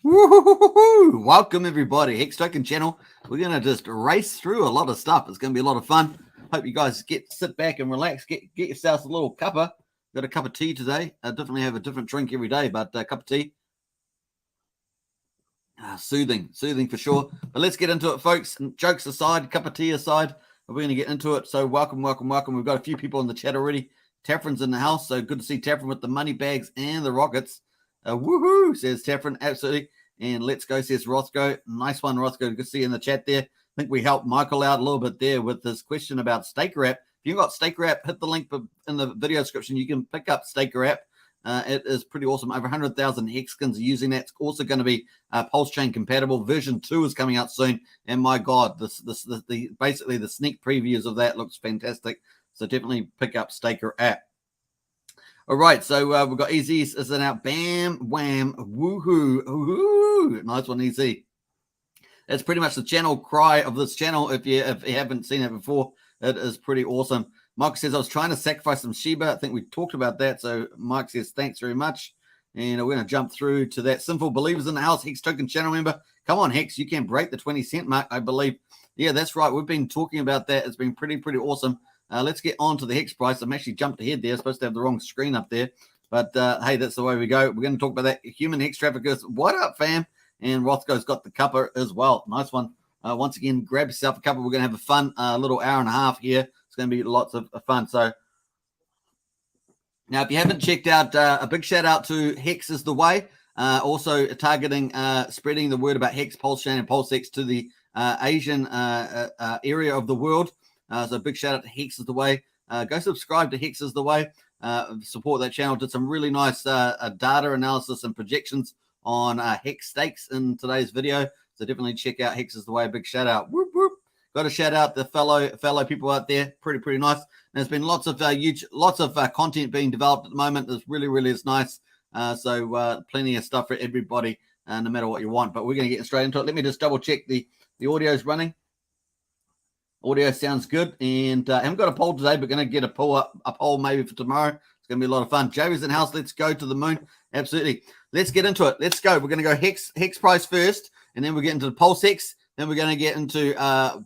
Woo-hoo-hoo-hoo. Welcome everybody, Hex Token channel. We're gonna just race through a lot of stuff. It's gonna be a lot of fun. Hope you guys sit back and relax. Get yourselves a little cuppa. Got a cup of tea today. I definitely have a different drink every day, but a cup of tea. Soothing for sure. But let's get into it, folks. Jokes aside, cup of tea aside, we're gonna get into it. So welcome. We've got a few people in the chat already. Taffrin's in the house, so good to see Taffrin with the money bags and the rockets. Woohoo, says Taffrin, absolutely. And let's go, says Rothko. Nice one, Rothko. Good to see you in the chat there. I think we helped Michael out a little bit there with this question about Staker app. If you've got Staker app, hit the link in the video description. You can pick up Staker app. It is pretty awesome. Over 100,000 hex skins are using that. It's also going to be Pulsechain compatible. Version 2 is coming out soon. And my God, basically the sneak previews of that looks fantastic. So definitely pick up Staker app. All right, so we've got Easy is in out. Bam, wham, woohoo, woohoo. Nice one, Easy. That's pretty much the channel cry of this channel. If you haven't seen it before, it is pretty awesome. Mike says, I was trying to sacrifice some Shiba. I think we talked about that. So Mike says, thanks very much. And we're going to jump through to that. Sinful Believers in the house, Hex Token channel member. Come on, Hex, you can break the 20-cent mark, I believe. Yeah, that's right. We've been talking about that. It's been pretty awesome. Let's get on to the Hex price. I'm actually jumped ahead there. Supposed to have the wrong screen up there. But, hey, that's the way we go. We're going to talk about that. Human Hex traffickers. What up, fam? And Rothko's got the cuppa as well. Nice one. Once again, grab yourself a cuppa. We're going to have a fun little hour and a half here. It's going to be lots of fun. So, now, if you haven't checked out, a big shout out to Hex is the way. Also targeting, spreading the word about Hex, Pulsechain, and PulseX to the Asian area of the world. So big shout out to Hex is the way. Go subscribe to Hex is the way. Support that channel. Did some really nice data analysis and projections on Hex stakes in today's video. So definitely check out Hex is the way. Big shout out. Whoop, whoop. Got to shout out the fellow people out there. Pretty nice. There's been lots of content being developed at the moment. It's really is nice. So plenty of stuff for everybody, no matter what you want. But we're going to get straight into it. Let me just double check the audio is running. Audio sounds good, and I haven't got a poll today, but going to get a poll maybe for tomorrow. It's going to be a lot of fun. Jerry's in house. Let's go to the moon. Absolutely. Let's get into it. Let's go. We're going to go Hex price first, and then we'll get into the PulseX. Then we're going to get into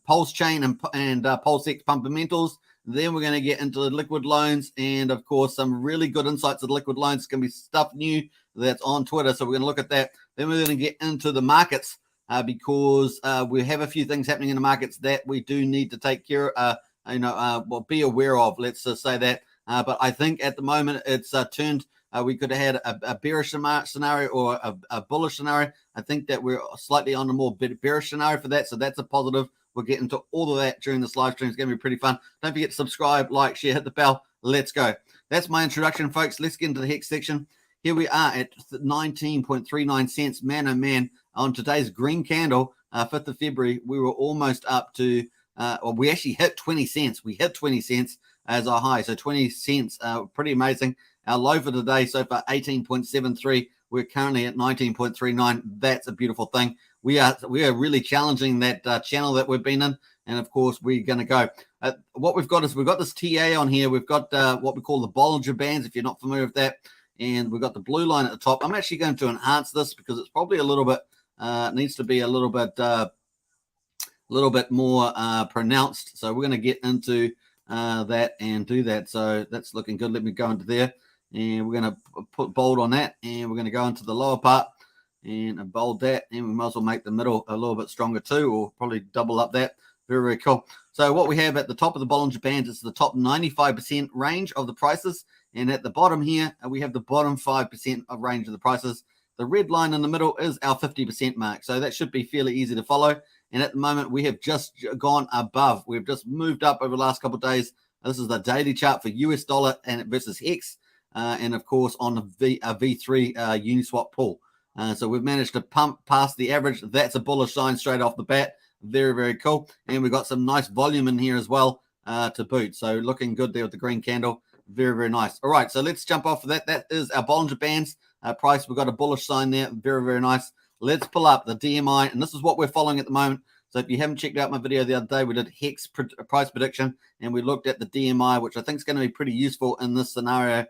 Pulsechain and PulseX fundamentals. Then we're going to get into the liquid loans, and of course, some really good insights of the liquid loans. It's going to be stuff new that's on Twitter, so we're going to look at that. Then we're going to get into the markets. Because we have a few things happening in the markets that we do need to take care of, well, be aware of, let's just say that. But I think at the moment it's turned, we could have had a bearish scenario or a bullish scenario. I think that we're slightly on a more bearish scenario for that. So that's a positive. We'll get into all of that during this live stream. It's going to be pretty fun. Don't forget to subscribe, like, share, hit the bell. Let's go. That's my introduction, folks. Let's get into the Hex section. Here we are at 19.39 cents. Man, oh man, on today's green candle, 5th of February, we were almost up to, we actually hit 20 cents. We hit 20 cents as our high. So 20 cents, pretty amazing. Our low for today so far, 18.73. We're currently at 19.39. That's a beautiful thing. We are really challenging that channel that we've been in. And of course, we're going to go. What we've got is we've got this TA on here. We've got what we call the Bollinger Bands, if you're not familiar with that. And we've got the blue line at the top. I'm actually going to enhance this because it's probably a little bit, needs to be a little bit more pronounced. So we're going to get into that and do that. So that's looking good. Let me go into there. And we're going to put bold on that. And we're going to go into the lower part and bold that. And we might as well make the middle a little bit stronger too, or probably double up that. Very cool. So what we have at the top of the Bollinger Bands is the top 95% range of the prices. And at the bottom here, we have the bottom 5% of range of the prices. The red line in the middle is our 50% mark. So that should be fairly easy to follow. And at the moment, we have just gone above. We've just moved up over the last couple of days. This is the daily chart for US dollar and versus Hex. And of course, on the V3 Uniswap pool. So we've managed to pump past the average. That's a bullish sign straight off the bat. Very cool. And we've got some nice volume in here as well to boot. So looking good there with the green candle. Very nice. All right, so let's jump off of that. That is our Bollinger Bands price. We've got a bullish sign there. Very nice. Let's pull up the DMI, and this is what we're following at the moment. So if you haven't checked out my video the other day, we did Hex price prediction, and we looked at the DMI, which I think is going to be pretty useful in this scenario.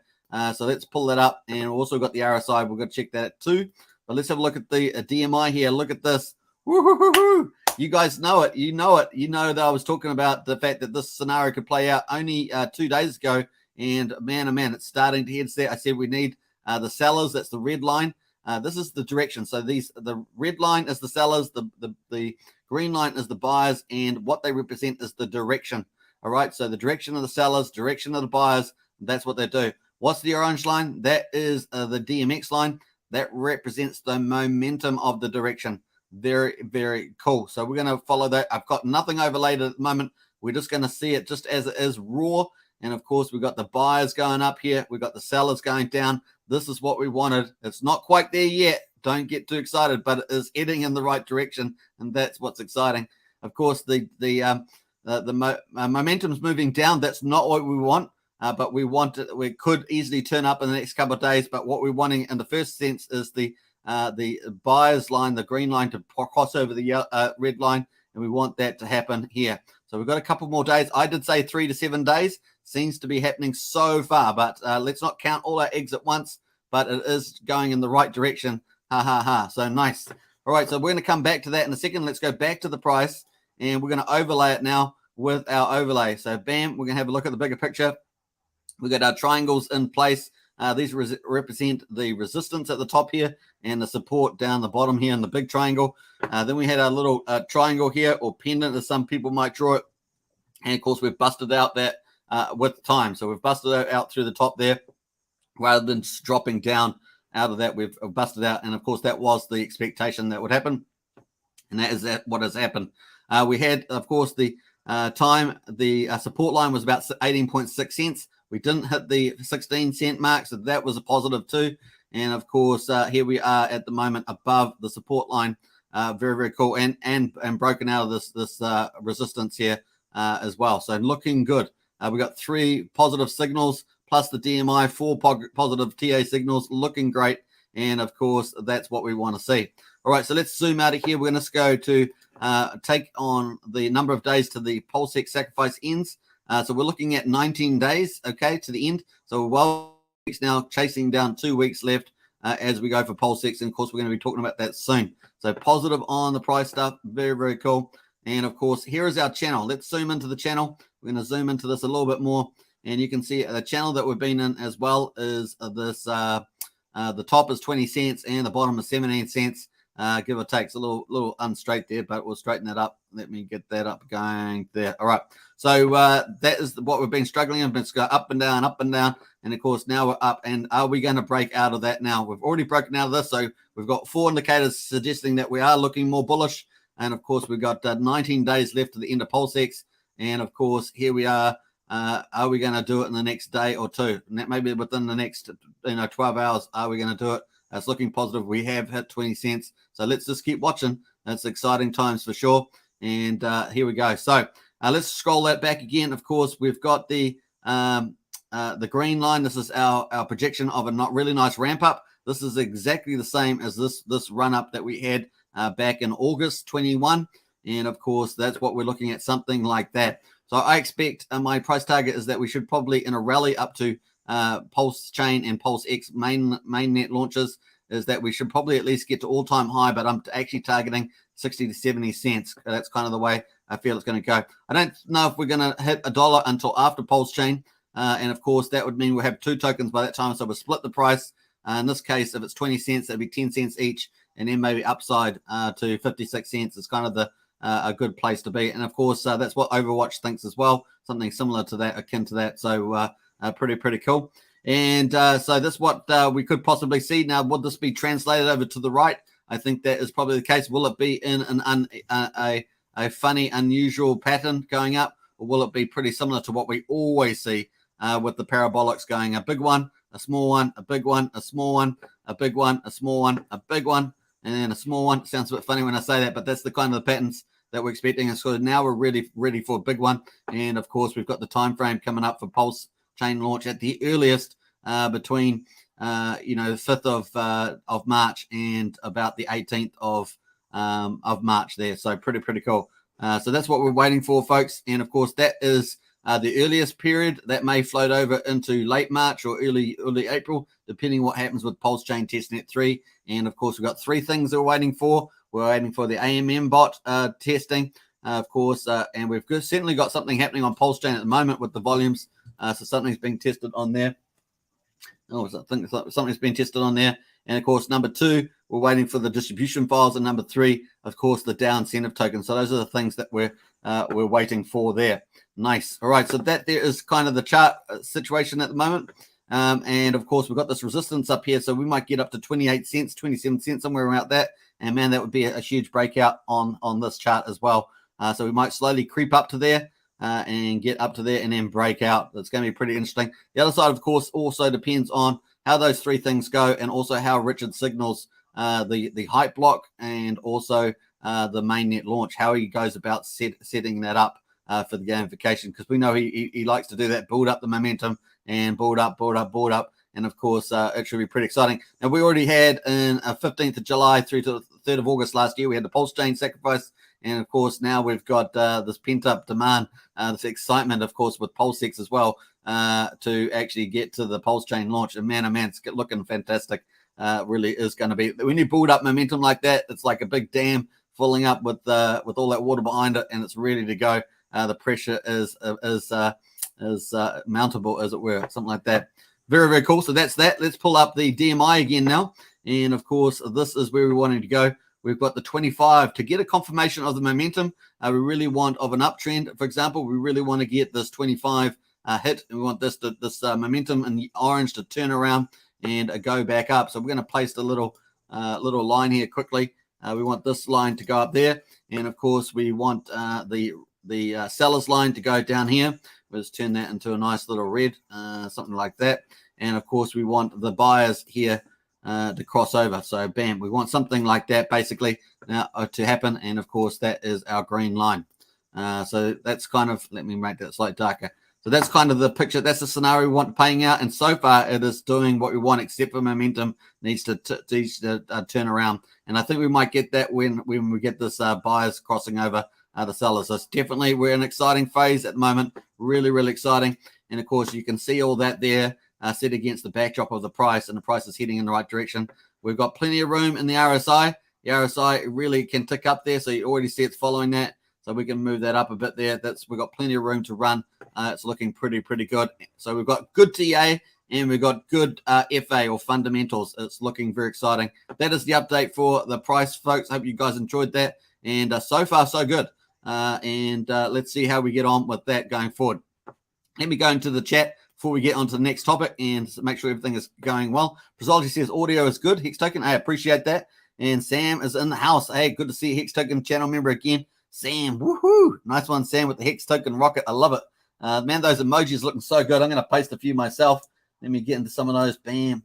So let's pull that up, and we've also got the RSI. We've got to check that too. But let's have a look at the DMI here. Look at this. Woo-hoo-hoo-hoo. You guys know it. You know it. You know that I was talking about the fact that this scenario could play out only 2 days ago. And man, oh man, it's starting to head there. I said we need the sellers. That's the red line. This is the direction. So the red line is the sellers. The green line is the buyers. And what they represent is the direction. All right. So the direction of the sellers, direction of the buyers. That's what they do. What's the orange line? That is the DMX line. That represents the momentum of the direction. Very, very cool. So we're going to follow that. I've got nothing overlaid at the moment. We're just going to see it just as it is, raw. And of course, we've got the buyers going up here. We've got the sellers going down. This is what we wanted. It's not quite there yet. Don't get too excited, but it is heading in the right direction. And that's what's exciting. Of course, the momentum's moving down. That's not what we want. But we want it. We could easily turn up in the next couple of days. But what we're wanting in the first sense is the buyers line, the green line, to cross over the red line, and we want that to happen here. So we've got a couple more days. I did say 3 to 7 days. Seems to be happening so far, but let's not count all our eggs at once. But it is going in the right direction. Ha ha ha. So nice. All right. So we're going to come back to that in a second. Let's go back to the price, and we're going to overlay it now with our overlay. So bam, we're going to have a look at the bigger picture. We've got our triangles in place. These represent the resistance at the top here and the support down the bottom here in the big triangle. Then we had our little triangle here, or pendant as some people might draw it. And of course, we've busted out that with time. So we've busted it out through the top there rather than dropping down out of that. We've busted out. And of course, that was the expectation that would happen. And that is what has happened. We had, of course, the support line was about 18.6 cents. We didn't hit the 16-cent mark, so that was a positive too. And of course, here we are at the moment above the support line. Very, very cool, and broken out of this resistance here as well. So looking good. We got 3 positive signals plus the DMI, 4 positive TA signals, looking great. And of course, that's what we want to see. All right, so let's zoom out of here. We're going to go to take on the number of days to the PulseX Sacrifice ends. So we're looking at 19 days, okay, to the end. So we're now chasing down 2 weeks left as we go for PulseX. And of course, we're going to be talking about that soon. So positive on the price stuff. Very, very cool. And of course, here is our channel. Let's zoom into the channel. We're going to zoom into this a little bit more. And you can see the channel that we've been in as well is this. The top is 20 cents and the bottom is 17 cents. Give or take. It's a little unstraight there, but we'll straighten that up. Let me get that up going there. All right. So that is what we've been struggling with. It's go up and down, up and down. And of course, now we're up. And are we going to break out of that now? We've already broken out of this. So we've got 4 indicators suggesting that we are looking more bullish. And of course, we've got 19 days left to the end of PulseX. And of course, here we are. Are we going to do it in the next day or 2? And that maybe within the next 12 hours, are we going to do it? It's looking positive. We have hit 20 cents. So let's just keep watching. That's exciting times for sure. And here we go. So let's scroll that back again. Of course, we've got the green line. This is our projection of a not really nice ramp up. This is exactly the same as this run up that we had back in August 21. And of course, that's what we're looking at, something like that. So I expect my price target is that we should probably, in a rally up to Pulsechain and PulseX mainnet launches, is that we should probably at least get to all-time high, but I'm actually targeting 60 to 70 cents. That's kind of the way I feel it's going to go. I don't know if we're going to hit $1 until after Pulsechain. And of course, that would mean we'll have 2 tokens by that time. So we'll split the price. In this case, if it's 20 cents, that'd be 10 cents each. And then maybe upside to 56 cents is kind of a good place to be. And of course, that's what Overwatch thinks as well. Something similar to that, akin to that. So pretty cool. And so that's what we could possibly see. Now, would this be translated over to the right? I think that is probably the case. Will it be in a funny, unusual pattern going up? Or will it be pretty similar to what we always see with the parabolics going a big one, a small one, a big one, a small one, a big one, a small one, a big one, and then a small one? It sounds a bit funny when I say that, but that's the kind of the patterns that we're expecting. And so now we're really ready for a big one. And of course, we've got the time frame coming up for Pulsechain launch at the earliest between the 5th of March and about the 18th of March there. So pretty cool. So that's what we're waiting for, folks. And of course, that is the earliest period. That may float over into late March or early April, depending what happens with Pulsechain Testnet 3. And of course, we've got 3 things that we're waiting for. We're waiting for the AMM bot testing, of course, and we've certainly got something happening on Pulsechain at the moment with the volumes. So something's being tested on there. I think something's been tested on there. And of course, number 2, we're waiting for the distribution files, and number 3, of course, the DAO incentive token. So those are the things that we're waiting for there. Nice. All right. So that there is kind of the chart situation at the moment. And of course, we've got this resistance up here. So we might get up to 28 cents, 27 cents, somewhere around that. And man, that would be a huge breakout on this chart as well. So we might slowly creep up to there and get up to there and then break out. It's going to be pretty interesting. The other side, of course, also depends on how those 3 things go, and also how Richard signals the hype block, and also the mainnet launch, how he goes about setting that up for the gamification, because we know he likes to do that, build up the momentum and build up. And of course, it should be pretty exciting. Now, we already had in 15th of July through to the 3rd of August last year, we had the Pulsechain sacrifice. And of course, now we've got this pent up demand, this excitement, of course, with PulseX as well, to actually get to the Pulsechain launch. And man, oh man, it's looking fantastic. Really is going to be. When you build up momentum like that, it's like a big dam filling up with all that water behind it, and it's ready to go. The pressure is mountable, as it were, something like that. Very, very cool. So that's that. Let's pull up the DMI again now. And of course, this is where we're wanting to go. We've got the 25 to get a confirmation of the momentum. We really want of an uptrend. For example, we really want to get this 25 hit. And we want this momentum in the orange to turn around and go back up. So we're going to place the little line here quickly. We want this line to go up there. And of course, we want the seller's line to go down here. We'll just turn that into a nice little red, something like that. And of course, we want the buyers here to cross over. So bam, we want something like that basically now to happen. And of course, that is our green line. So that's kind of, let me make that slightly darker. So that's kind of the picture. That's the scenario we want playing out. And so far, it is doing what we want, except for momentum needs to turn around. And I think we might get that when we get this buyers crossing over the sellers. So it's definitely, we're in an exciting phase at the moment. Really, really exciting. And of course, you can see all that there set against the backdrop of the price, and the price is heading in the right direction. We've got plenty of room in the RSI. The RSI really can tick up there. So you already see it's following that. So we can move that up a bit there. We've got plenty of room to run. It's looking pretty good. So we've got good TA and we've got good FA or fundamentals. It's looking very exciting. That is the update for the price, folks. Hope you guys enjoyed that. And so far, so good. Let's see how we get on with that going forward. Let me go into the chat before we get on to the next topic and make sure everything is going well. Prisology says audio is good. Hex Token, I appreciate that. And Sam is in the house. Hey, good to see Hex Token channel member again. Sam, woohoo! Nice one, Sam, with the Hex Token rocket. I love it. Man, those emojis looking so good. I'm going to paste a few myself. Let me get into some of those. Bam,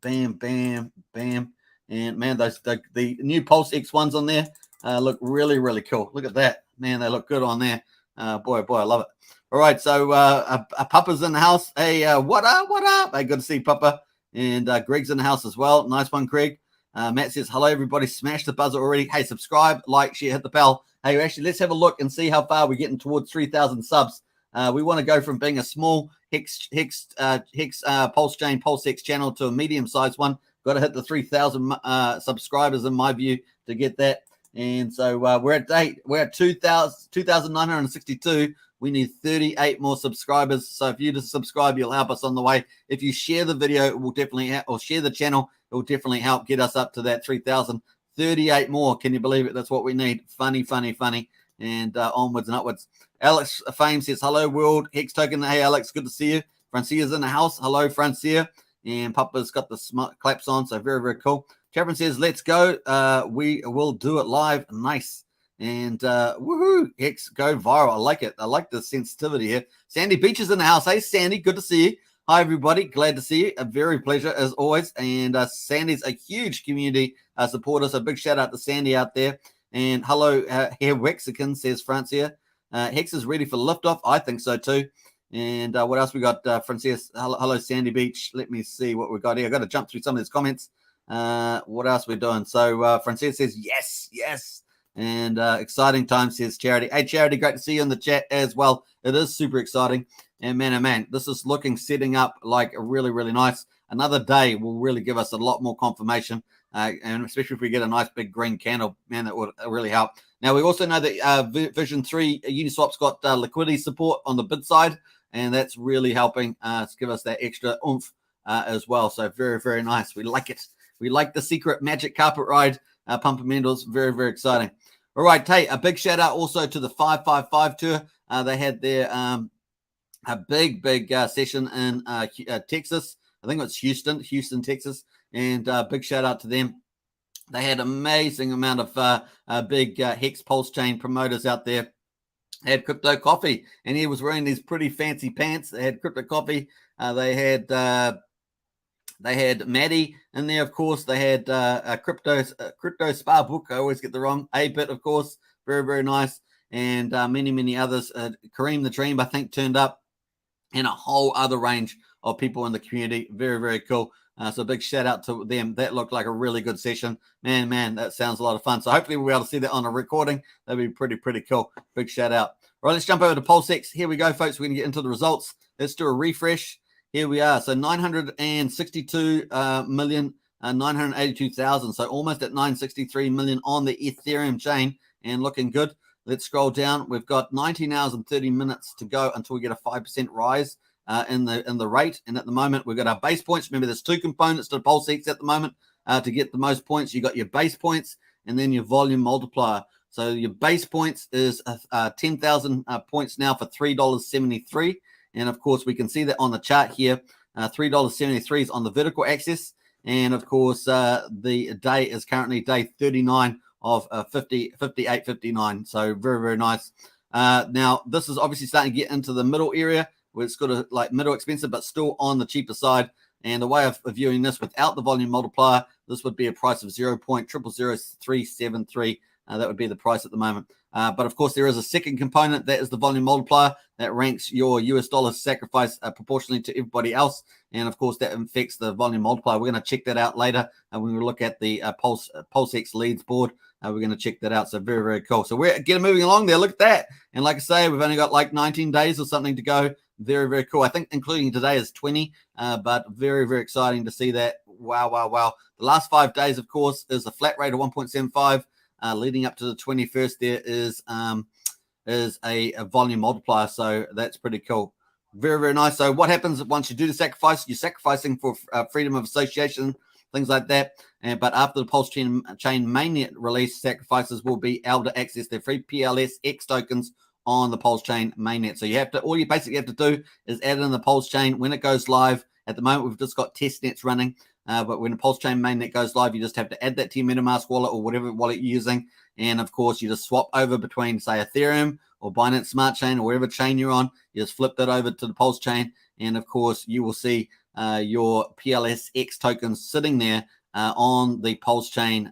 bam, bam, bam. And man, the new PulseX ones on there look really, really cool. Look at that. Man, they look good on there. Boy, I love it. All right, so Papa's in the house. Hey, what up? Hey, good to see Papa. And Greg's in the house as well. Nice one, Greg. Matt says, hello, everybody. Smash the buzzer already. Hey, subscribe, like, share, hit the bell. Hey, actually, let's have a look and see how far we're getting towards 3,000 subs. We want to go from being a small Hex Pulsechain PulseX channel to a medium-sized one. Got to hit the 3,000 subscribers, in my view, to get that. And so we're at 2,962. We need 38 more subscribers. So if you just subscribe, you'll help us on the way. If you share the video, it will definitely help, or share the channel, it will definitely help get us up to that 3,000. 38 more. Can you believe it? That's what we need. Funny. And onwards and upwards. Alex Fame says, hello, world. Hex Token. Hey, Alex, good to see you. Francia's in the house. Hello, Francia. And Papa's got the smart claps on, so very, very cool. Catherine says, let's go. We will do it live. Nice. And woohoo, Hex, go viral. I like it. I like the sensitivity here. Sandy Beach is in the house. Hey, Sandy, good to see you. Hi, everybody. Glad to see you. A very pleasure, as always. And Sandy's a huge community supporter, so big shout out to Sandy out there. And hello, here Wexican, says Francia. Hex is ready for liftoff. I think so, too. And what else we got? Francis, hello, Sandy Beach. Let me see what we got here. I've got to jump through some of these comments. What else we're doing? So Francis says, yes. And exciting time, says Charity. Hey, Charity, great to see you in the chat as well. It is super exciting. And man, oh man, this is setting up like a really, really nice. Another day will really give us a lot more confirmation. And especially if we get a nice big green candle, man, that would really help. Now, we also know that Vision 3 Uniswap's got liquidity support on the bid side, and that's really helping to give us that extra oomph as well. So very, very nice. We like it. We like the secret magic carpet ride. Pumpamentos, very, very exciting. All right, hey, a big shout out also to the 555 tour. They had their a big session in Texas. I think it was Houston, Texas, and big shout out to them. They had amazing amount of big Hex Pulsechain promoters out there. They had Crypto Coffee, and he was wearing these pretty fancy pants. They had Crypto Coffee. They had Maddie in there, of course. They had a Crypto Spa book. I always get the wrong. A-Bit, of course. Very, very nice. And many others. Kareem the Dream, I think, turned up. And a whole other range of people in the community. Very, very cool. So a big shout out to them. That looked like a really good session. Man, that sounds a lot of fun. So hopefully we'll be able to see that on a recording. That'd be pretty cool. Big shout out. All right, let's jump over to PulseX. Here we go, folks. We're going to get into the results. Let's do a refresh. Here we are. So 962,982,000. So almost at 963 million on the Ethereum chain and looking good. Let's scroll down. We've got 19 hours and 30 minutes to go until we get a 5% rise in the rate. And at the moment, we've got our base points. Remember, there's two components to PulseX at the moment. To get the most points, you got your base points and then your volume multiplier. So your base points is 10,000 points now for $3.73. And of course, we can see that on the chart here, $3.73 is on the vertical axis. And of course, the day is currently day 39 of 58.59. So very, very nice. Now, this is obviously starting to get into the middle area where it's got a like middle expensive, but still on the cheaper side. And the way of viewing this without the volume multiplier, this would be a price of 0.000373. That would be the price at the moment. But of course, there is a second component. That is the volume multiplier that ranks your US dollar sacrifice proportionally to everybody else. And of course, that affects the volume multiplier. We're going to check that out later when we look at the PulseX leads board. We're going to check that out. So very, very cool. So we're getting moving along there. Look at that. And like I say, we've only got like 19 days or something to go. Very, very cool. I think including today is 20, but very, very exciting to see that. Wow. The last 5 days, of course, is a flat rate of 1.75. Leading up to the 21st, there is a volume multiplier. So that's pretty cool. Very, very nice. So what happens once you do the sacrifice? You're sacrificing for freedom of association, things like that. But after the Pulsechain mainnet release, sacrifices will be able to access their free PLSX tokens on the Pulsechain mainnet. So all you basically have to do is add in the Pulsechain when it goes live. At the moment, we've just got test nets running. But when the Pulsechain mainnet goes live, you just have to add that to your MetaMask wallet or whatever wallet you're using. And of course, you just swap over between, say, Ethereum or Binance Smart Chain or whatever chain you're on. You just flip that over to the Pulsechain. And of course, you will see your PLSX tokens sitting there on the Pulsechain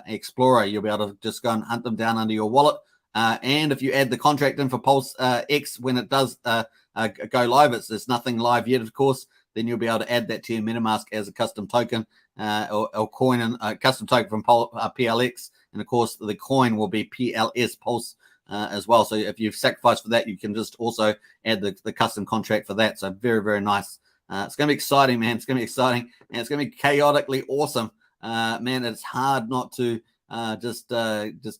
Explorer. You'll be able to just go and hunt them down under your wallet. And if you add the contract in for PulseX when it does go live, there's nothing live yet, of course. Then you'll be able to add that to your MetaMask as a custom token or coin, and a custom token from PLX. And of course, the coin will be PLS Pulse as well. So if you've sacrificed for that, you can just also add the custom contract for that. So very, very nice. It's going to be exciting, man. It's going to be exciting, and it's going to be chaotically awesome. Man, it's hard not to just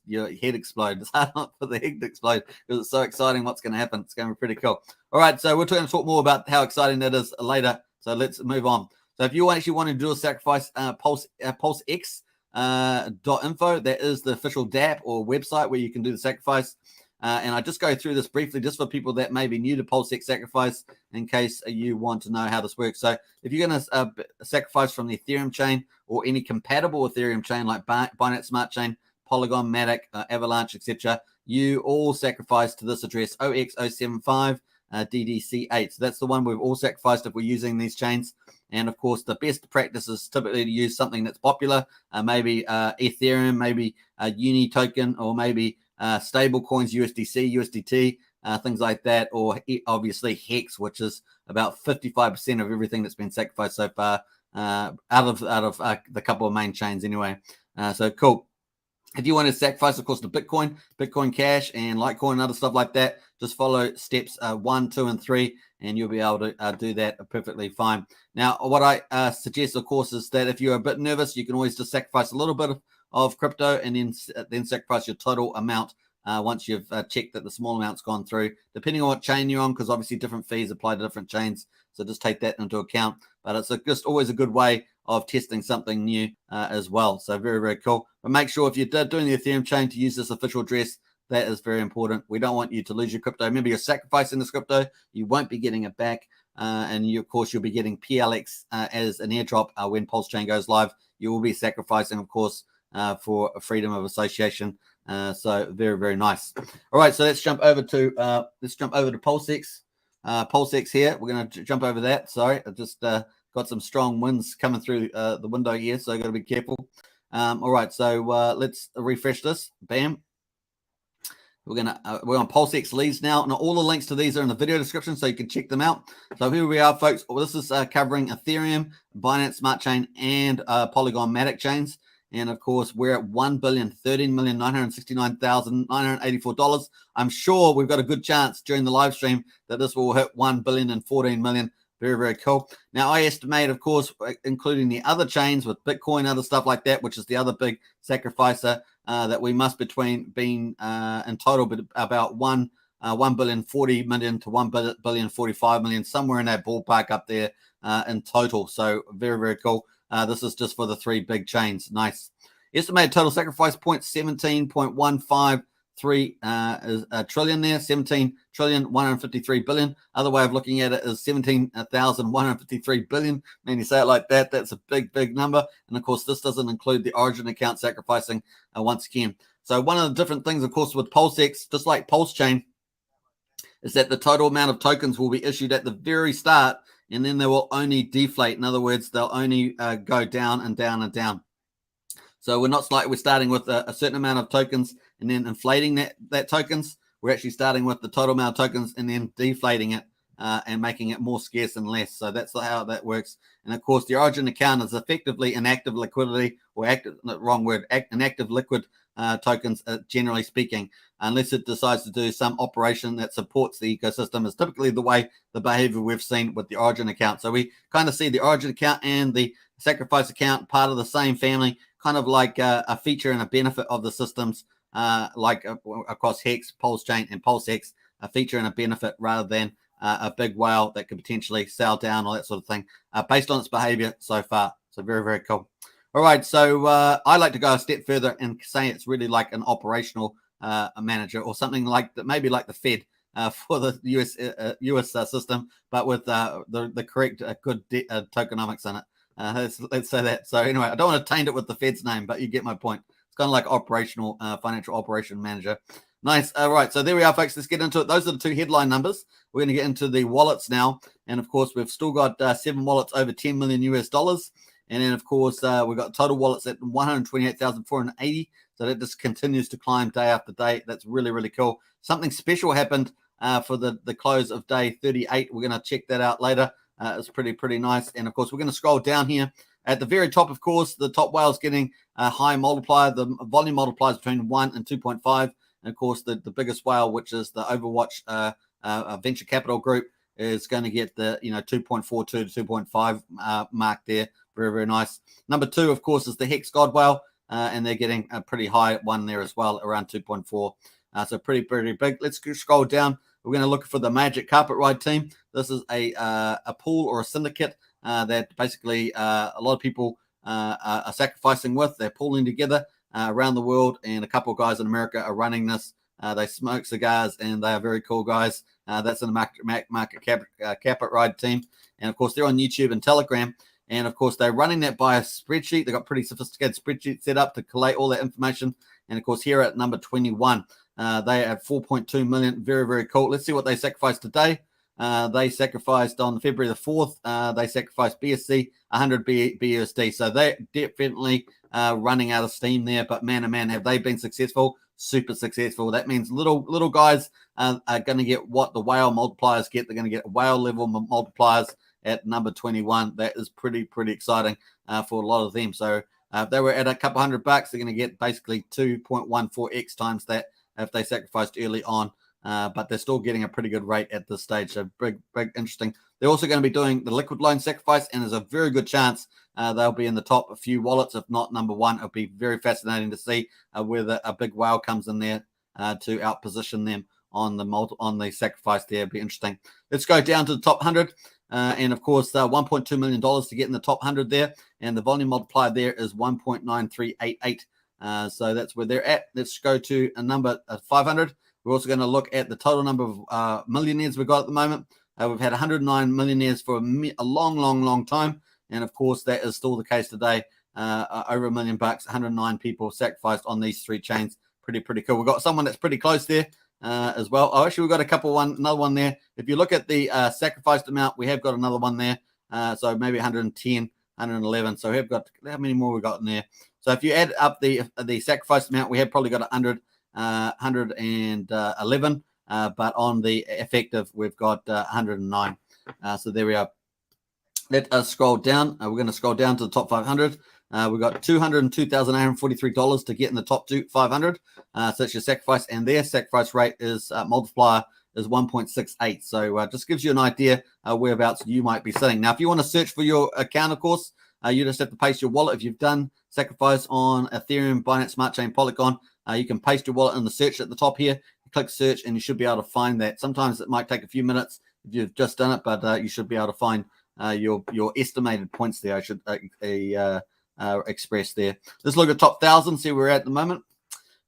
your head explode. It's hard not for the head to explode because it's so exciting what's going to happen. It's going to be pretty cool. All right, so we're going to talk more about how exciting that is later. So let's move on. So if you actually want to do a sacrifice, PulseX .info, that is the official DApp or website where you can do the sacrifice. And I just go through this briefly just for people that may be new to PulseX Sacrifice in case you want to know how this works. So if you're going to sacrifice from the Ethereum chain or any compatible Ethereum chain like Binance Smart Chain, Polygon, Matic, Avalanche, etc., you all sacrifice to this address, OX075 DDC8. So that's the one we've all sacrificed if we're using these chains. And of course, the best practice is typically to use something that's popular, maybe Ethereum, maybe a Uni token, or maybe stable coins, USDC, USDT, things like that, or obviously Hex, which is about 55% of everything that's been sacrificed so far out of the couple of main chains anyway. So cool. If you want to sacrifice, of course, to Bitcoin Cash, and Litecoin and other stuff like that, just follow steps 1, 2, and 3, and you'll be able to do that perfectly fine. Now, what I suggest, of course, is that if you're a bit nervous, you can always just sacrifice a little bit of crypto and then sacrifice your total amount once you've checked that the small amount's gone through, depending on what chain you're on, because obviously different fees apply to different chains. So just take that into account. But it's just always a good way of testing something new as well. So very, very cool. But make sure if you're doing the Ethereum chain to use this official address. That is very important. We don't want you to lose your crypto. Remember, you're sacrificing this crypto. You won't be getting it back. And you, of course, you'll be getting PLX as an airdrop when Pulsechain goes live. You will be sacrificing, of course, for freedom of association. So very, very nice. All right, so let's jump over to PulseX. PulseX here. We're going to jump over that. Sorry, I just got some strong winds coming through the window here, so I got to be careful. All right, so let's refresh this. Bam. We're on PulseX leads now. Now, all the links to these are in the video description, so you can check them out. So here we are, folks. Well, this is covering Ethereum, Binance Smart Chain, and Polygon Matic chains. And of course, we're at $1,013,969,984. I'm sure we've got a good chance during the live stream that this will hit $1,014,000,000. Very, very cool. Now, I estimate, of course, including the other chains with Bitcoin, other stuff like that, which is the other big sacrificer, that we must being in total about $1,040,000,000 to $1,045,000,000, somewhere in that ballpark up there in total. So very, very cool. This is just for the 3 big chains. Nice. Estimated total sacrifice point 17.153 trillion there, 17,153,000,000,000. Other way of looking at it is 17,153 billion. Man, you say it like that, that's a big, big number. And of course, this doesn't include the origin account sacrificing once again. So one of the different things, of course, with PulseX, just like Pulsechain, is that the total amount of tokens will be issued at the very start, and then they will only deflate. In other words, they'll only go down and down and down. So we're not like we're starting with a certain amount of tokens and then inflating that tokens. We're actually starting with the total amount of tokens and then deflating it and making it more scarce and less. So that's how that works. And of course, the origin account is effectively inactive liquidity, or inactive liquid tokens, generally speaking, unless it decides to do some operation that supports the ecosystem, is typically the way the behavior we've seen with the origin account. So we kind of see the origin account and the sacrifice account part of the same family, kind of like a feature and a benefit of the systems, like across Hex, Pulsechain, and PulseX, a feature and a benefit rather than a big whale that could potentially sell down or that sort of thing, based on its behavior so far. So very, very cool. All right, so I like to go a step further and say it's really like an operational manager, or something like that, maybe like the Fed for the US system, but with the correct good tokenomics in it. Let's say that. So anyway, I don't want to taint it with the Fed's name, but you get my point. It's kind of like operational financial operation manager. Nice. All right, so there we are, folks. Let's get into it. Those are the 2 headline numbers. We're going to get into the wallets now, and of course, we've still got 7 wallets over $10 million US. And then, of course, we've got total wallets at 128,480. So that just continues to climb day after day. That's really, really cool. Something special happened for the close of day 38. We're going to check that out later. It's pretty nice. And, of course, we're going to scroll down here. At the very top, of course, the top whale's getting a high multiplier. The volume multiplier is between 1 and 2.5. And, of course, the biggest whale, which is the Overwatch venture capital group, is going to get the 2.42 to 2.5 mark there. Very, very nice. Number 2, of course, is the Hex God Whale, and they're getting a pretty high one there as well, around 2.4. So pretty big. Let's scroll down. We're going to look for the Magic Carpet Ride team. This is a pool or a syndicate that basically a lot of people are sacrificing with. They're pooling together around the world, and a couple of guys in America are running this. They smoke cigars, and they are very cool guys. That's in the Market Carpet Ride team. And, of course, they're on YouTube and Telegram. And, of course, they're running that by a spreadsheet. They've got pretty sophisticated spreadsheet set up to collate all that information. And, of course, here at number 21, they have 4.2 million. Very, very cool. Let's see what they sacrificed today. They sacrificed on February the 4th. They sacrificed BSC 100 BUSD. So they're definitely running out of steam there. But, man, oh, man, have they been successful? Super successful. That means little guys are going to get what the whale multipliers get. They're going to get whale level multipliers at number 21. That is pretty exciting for a lot of them. So If they were at a couple $100, they're going to get basically 2.14x times that if they sacrificed early on. But they're still getting a pretty good rate at this stage. So big, interesting. They're also going to be doing the liquid loan sacrifice, and there's a very good chance they'll be in the top a few wallets, if not number one. It'll be very fascinating to see whether a big whale comes in there to outposition them on the sacrifice there. It'll be interesting. Let's go down to the top 100. And of course, $1.2 million to get in the top 100 there. And the volume multiplier there is 1.9388. So that's where they're at. Let's go to a number 500. We're also going to look at the total number of millionaires we've got at the moment. We've had 109 millionaires for a long time. And of course, that is still the case today. Over $1 million, 109 people sacrificed on these three chains. Pretty cool. We've got someone that's pretty close there as well. Oh, actually, we've got another one there. If you look at the sacrificed amount, we have got another one there. So maybe 110, 111. So we've got, how many more we got in there? So if you add up the sacrificed amount, we have probably got 111. But on the effective, we've got 109. So there we are. Let us scroll down. We're going to scroll down to the top 500. We've got $202,843 to get in the top 500. So that's your sacrifice, and their sacrifice rate is multiplier is 1.68. So just gives you an idea whereabouts you might be sitting. Now, if you want to search for your account, of course, you just have to paste your wallet. If you've done sacrifice on Ethereum, Binance Smart Chain, Polygon, you can paste your wallet in the search at the top here. You click search, and you should be able to find that. Sometimes it might take a few minutes if you've just done it, but you should be able to find your estimated points there. I should express there. Let's look at top 1,000. See where we're at the moment.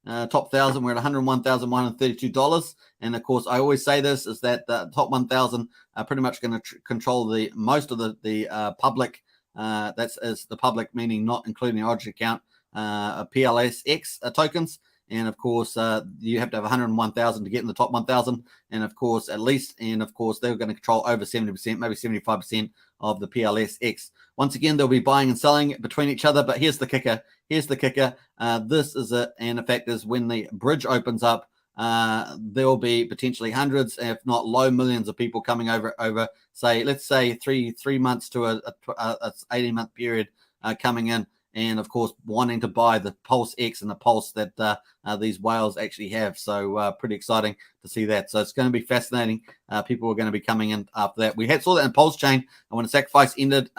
Top 1,000, we're at $101,132. And of course, I always say this is that the top 1,000 are pretty much going to control the most of the public. That's the public, meaning not including the Origin account, PLSX tokens. And of course, you have to have 101,000 to get in the top 1,000. And of course, at least, and of course, they're going to control over 70%, maybe 75% of the PLSX. Once again, they'll be buying and selling between each other. But here's the kicker. This is it. And in fact, is when the bridge opens up, there will be potentially hundreds, if not low millions of people coming over, say, let's say three months to a 18-month period coming in. And of course, wanting to buy the PulseX and the Pulse that these whales actually have. So pretty exciting to see that. So it's going to be fascinating. People are going to be coming in after that. We saw that in Pulsechain, and when the sacrifice ended,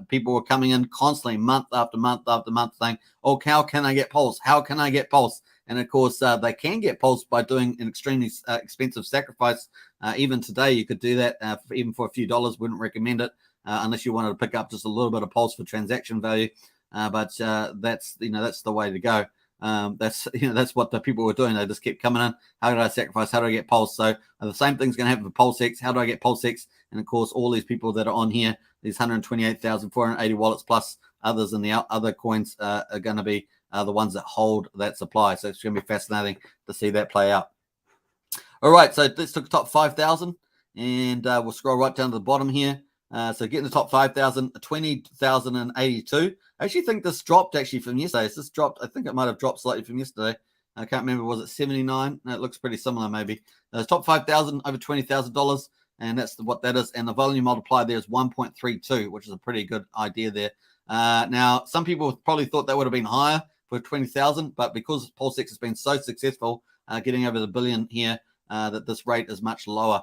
people were coming in constantly, month after month after month, saying, "Oh, how can I get Pulse? How can I get Pulse?" And of course, they can get Pulse by doing an extremely expensive sacrifice. Even today, you could do that even for a few dollars. Wouldn't recommend it unless you wanted to pick up just a little bit of Pulse for transaction value. But that's the way to go. That's what the people were doing. They just kept coming in. How do I sacrifice? How do I get Pulse? So the same thing's going to happen for PulseX. How do I get PulseX? And of course, all these people that are on here, these 128,480 wallets plus others in the other coins are going to be the ones that hold that supply. So it's going to be fascinating to see that play out. All right, so let's look at top 5,000, and we'll scroll right down to the bottom here. So getting the top 5,000, 20,082. I actually think this dropped from yesterday. This dropped. I think it might have dropped slightly from yesterday. I can't remember. Was it 79? No, it looks pretty similar maybe. Top 5,000 over $20,000, and that's what that is. And the volume multiplier there is 1.32, which is a pretty good idea there. Now, some people probably thought that would have been higher for 20,000, but because PulseX has been so successful getting over the billion here, that this rate is much lower.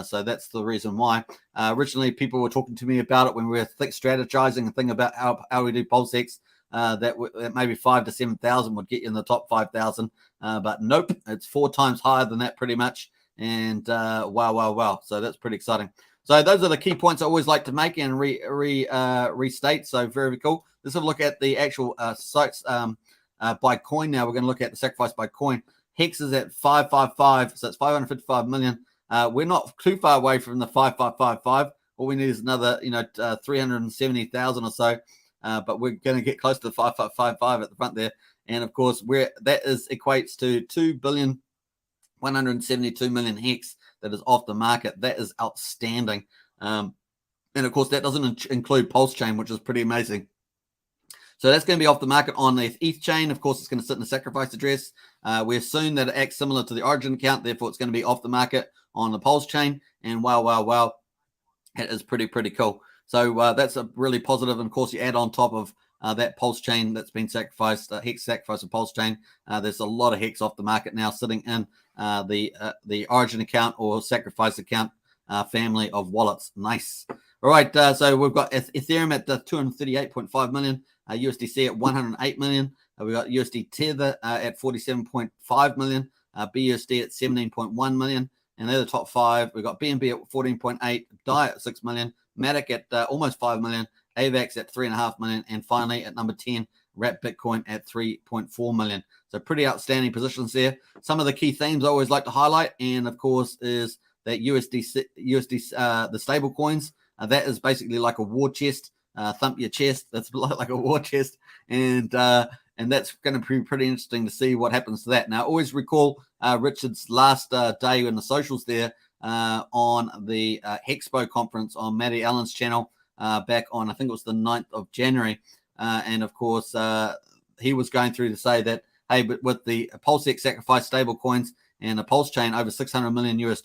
So that's the reason why. Originally, people were talking to me about it when we were strategizing and thinking about how we do PulseX, that maybe 5,000 to 7,000 would get you in the top 5,000. But nope, it's 4 times higher than that pretty much. And wow. So that's pretty exciting. So those are the key points I always like to make and restate. So very cool. Let's have a look at the actual sites by coin now. We're going to look at the sacrifice by coin. Hex is at 555, so it's 555 million. We're not too far away from the 5555. All we need is another, 370,000 or so. But we're going to get close to the 5555 at the front there. And of course, equates to 2,172,000,000 Hex that is off the market. That is outstanding. And of course, that doesn't include Pulsechain, which is pretty amazing. So that's going to be off the market on the ETH chain. Of course, it's going to sit in the sacrifice address. We assume that it acts similar to the Origin account. Therefore, it's going to be off the market on the Pulsechain. And wow, it is pretty cool. So that's a really positive. And of course, you add on top of that Pulsechain that's been sacrificed, Hex sacrifice of Pulsechain. There's a lot of Hex off the market now sitting in the Origin account or sacrifice account family of wallets. Nice. All right, so we've got Ethereum at 238.5 million, USDC at 108 million. We've got USD Tether at 47.5 million, BUSD at 17.1 million. And they're the top five. We've got BNB at 14.8, DAI at 6 million, Matic at almost 5 million, AVAX at 3.5 million, and finally at number 10, Wrap Bitcoin at 3.4 million. So pretty outstanding positions there. Some of the key themes I always like to highlight, and of course, is that USD the stable coins. That is basically like a war chest. Thump your chest. That's like a war chest, and that's going to be pretty interesting to see what happens to that. Now, always recall Richard's last day in the socials there on the Hexpo conference on Matty Allen's channel back on, I think it was the 9th of January. And of course, he was going through to say that, hey, but with the PulseX Sacrifice stable coins and the Pulsechain over $600 million US,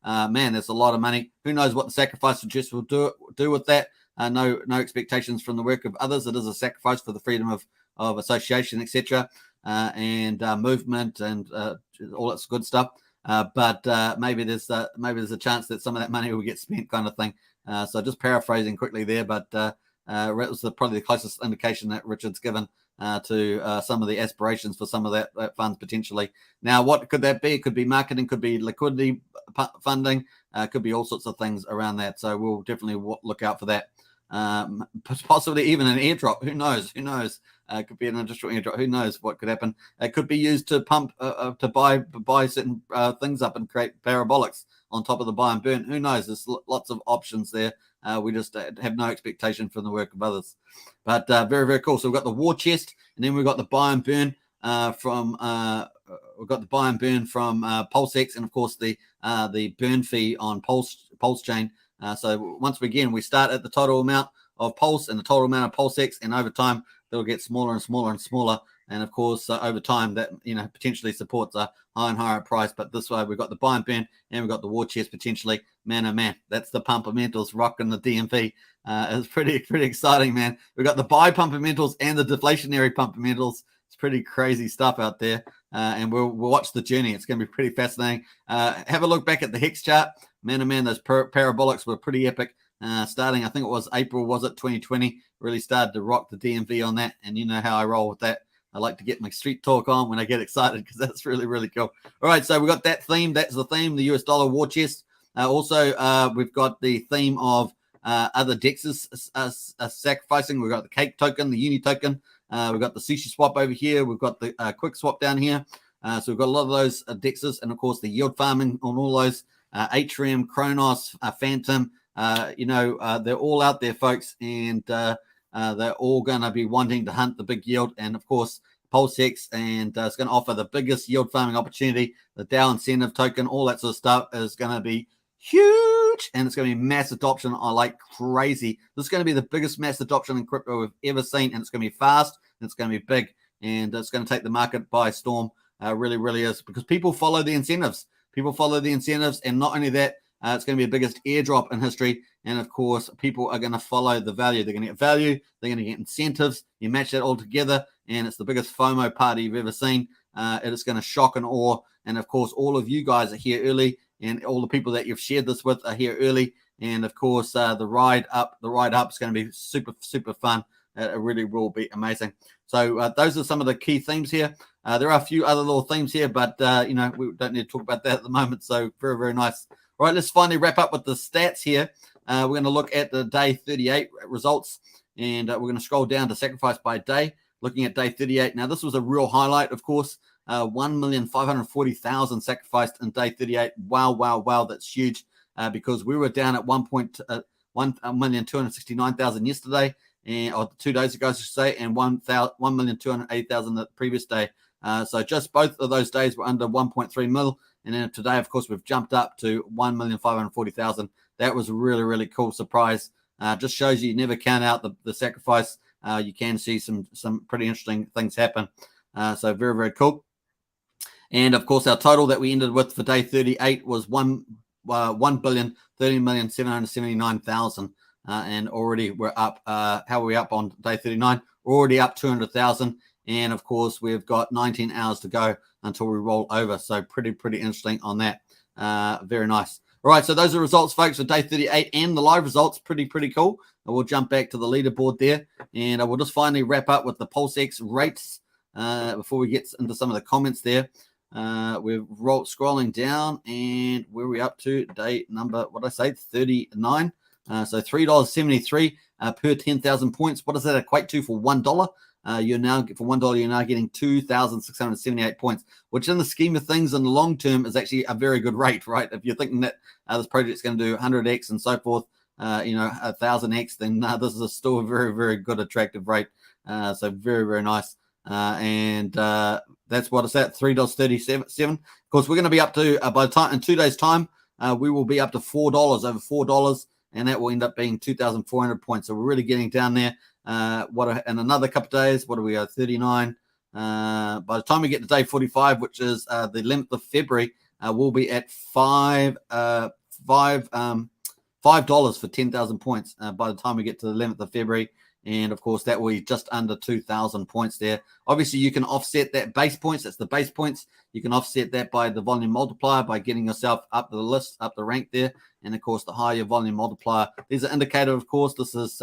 man, there's a lot of money. Who knows what the sacrifice suggest will do with that? No expectations from the work of others. It is a sacrifice for the freedom of association, etc., and movement and all that good stuff. But maybe there's a chance that some of that money will get spent, kind of thing. So just paraphrasing quickly there, but it was probably the closest indication that Richard's given to some of the aspirations for some of that funds potentially. Now, what could that be? It could be marketing, could be liquidity funding, could be all sorts of things around that. So we'll definitely look out for that. Possibly even an airdrop. Who knows? It could be an industrial airdrop. Who knows what could happen? It could be used to pump to buy certain things up and create parabolics on top of the buy and burn. Who knows? There's lots of options there. We just have no expectation from the work of others. But very, very cool. So we've got the war chest, and then we've got the buy and burn from PulseX, and of course the burn fee on Pulsechain. So once again, we start at the total amount of Pulse and the total amount of PulseX, and over time they'll get smaller and smaller and smaller. And of course, over time, that potentially supports a higher and higher price. But this way, we've got the buy and burn, and we've got the war chest potentially. Man, oh man, that's the pumpamentals rocking the DMV. It's pretty exciting, man. We've got the buy pumpamentals and the deflationary pumpamentals. It's pretty crazy stuff out there, and we'll watch the journey. It's going to be pretty fascinating. Have a look back at the Hex chart. Man, oh man, those parabolics were pretty epic. Starting, I think it was April, 2020, really started to rock the DMV on that. And you know how I roll with that. I like to get my street talk on when I get excited because that's really, really cool. All right, so we got that theme. That's the theme, the US dollar war chest. Also, we've got the theme of other dexes sacrificing. We've got the cake token, the uni token. We've got the sushi swap over here. We've got the quick swap down here. So we've got a lot of those dexes, and of course the yield farming on all those. Atrium, Kronos, Phantom. They're all out there, folks, and they're all going to be wanting to hunt the big yield. And of course, PulseX, and it's going to offer the biggest yield farming opportunity. The DAO incentive token, all that sort of stuff is going to be huge, and it's going to be mass adoption. I like crazy. This is going to be the biggest mass adoption in crypto we've ever seen, and it's going to be fast, and it's going to be big, and it's going to take the market by storm. Really, really is, because people follow the incentives. And not only that, it's going to be the biggest airdrop in history. And of course, people are going to follow the value. They're going to get value. They're going to get incentives. You match that all together, and it's the biggest FOMO party you've ever seen. It is going to shock and awe. And of course, all of you guys are here early, and all the people that you've shared this with are here early. And of course, the ride up is going to be super, super fun. It really will be amazing. So those are some of the key themes here. There are a few other little themes here, but we don't need to talk about that at the moment. So very, very nice. All right, let's finally wrap up with the stats here. We're going to look at the day 38 results, and we're going to scroll down to sacrifice by day, looking at day 38. Now, this was a real highlight, of course. 1,540,000 sacrificed in day 38. Wow. That's huge, because we were down at 1,269,000 yesterday, or 2 days ago, I should say, and 1,280,000 the previous day. So just both of those days were under 1.3 mil. And then today, of course, we've jumped up to 1,540,000. That was a really, really cool surprise. Just shows you never count out the sacrifice. You can see some pretty interesting things happen. So very, very cool. And of course, our total that we ended with for day 38 was 1,030,779,000. And already we're up. How are we up on day 39? We're already up 200,000. And of course, we've got 19 hours to go until we roll over. So pretty interesting on that. Very nice. All right, so those are the results, folks, for day 38 and the live results. Pretty cool. And we'll jump back to the leaderboard there. And we'll just finally wrap up with the PulseX rates before we get into some of the comments there. We're scrolling down, and where are we up to? Day number, what did I say, 39. So $3.73 per 10,000 points. What does that equate to for $1? You're now, for $1, you're now getting 2,678 points, which in the scheme of things in the long term is actually a very good rate, right? If you're thinking that this project's going to do 100x and so forth, 1,000x, then this is still a very good, attractive rate. So very nice. And that's what it's at, $3.37. Of course, we're going to be up to, by the time, in 2 days' time, we will be up to $4, over $4, and that will end up being 2,400 points. So we're really getting down there. In another couple of days, what are we at? 39. By the time we get to day 45, which is the 11th of February, we'll be at $5 for 10,000 points by the time we get to the 11th of February. And of course, that will be just under 2,000 points there. Obviously, you can offset that base points. That's the base points. You can offset that by the volume multiplier, by getting yourself up the list, up the rank there. And of course, the higher your volume multiplier. These are indicator, of course. This is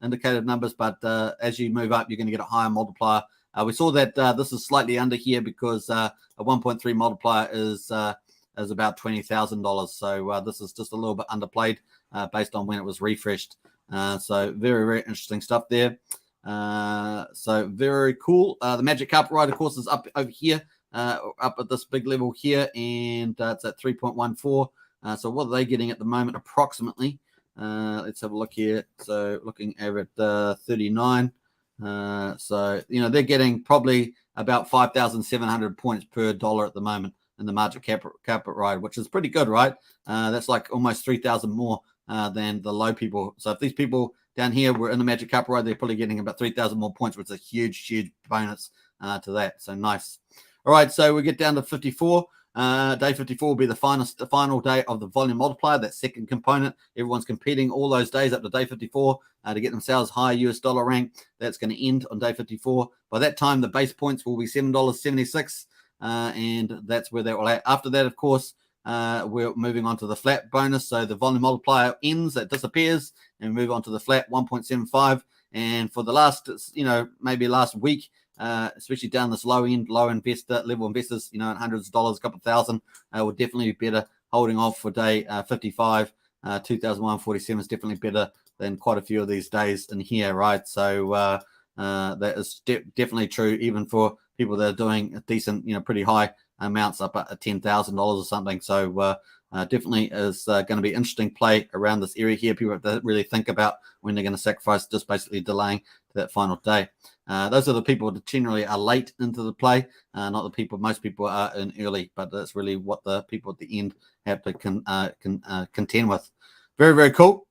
indicated numbers, but as you move up, you're going to get a higher multiplier. We saw that this is slightly under here because a 1.3 multiplier is about $20,000. So this is just a little bit underplayed based on when it was refreshed. So very interesting stuff there. So very cool. The Magic Carpet Ride, of course, is up over here, up at this big level here, and it's at 3.14. So what are they getting at the moment approximately? Let's have a look here. So looking over at 39. So, they're getting probably about 5,700 points per dollar at the moment in the Magic Carpet Ride, which is pretty good, right? That's like almost 3,000 more than the low people. So if these people down here were in the Magic Carpet Ride, they're probably getting about 3,000 more points, which is a huge bonus to that. So nice. All right, so we get down to 54. Day 54 will be the final day of the volume multiplier, that second component. Everyone's competing all those days up to day 54 to get themselves higher US dollar rank. That's going to end on day 54. By that time, the base points will be $7.76, and that's where that will at. After that, of course, we're moving on to the flat bonus. So the volume multiplier ends, it disappears, and we move on to the flat 1.75. And for the last, maybe last week, especially down this low investor level investors, in hundreds of dollars, a couple of thousand, would definitely be better holding off for day 55. 2,147 is definitely better than quite a few of these days in here, right? So that is definitely true, even for people that are doing a decent, pretty high amounts up at $10,000 or something. So definitely is going to be interesting play around this area here. People have to really think about when they're going to sacrifice, just basically delaying to that final day. Those are the people that generally are late into the play, not the people, most people are in early, but that's really what the people at the end have to contend with. Very cool.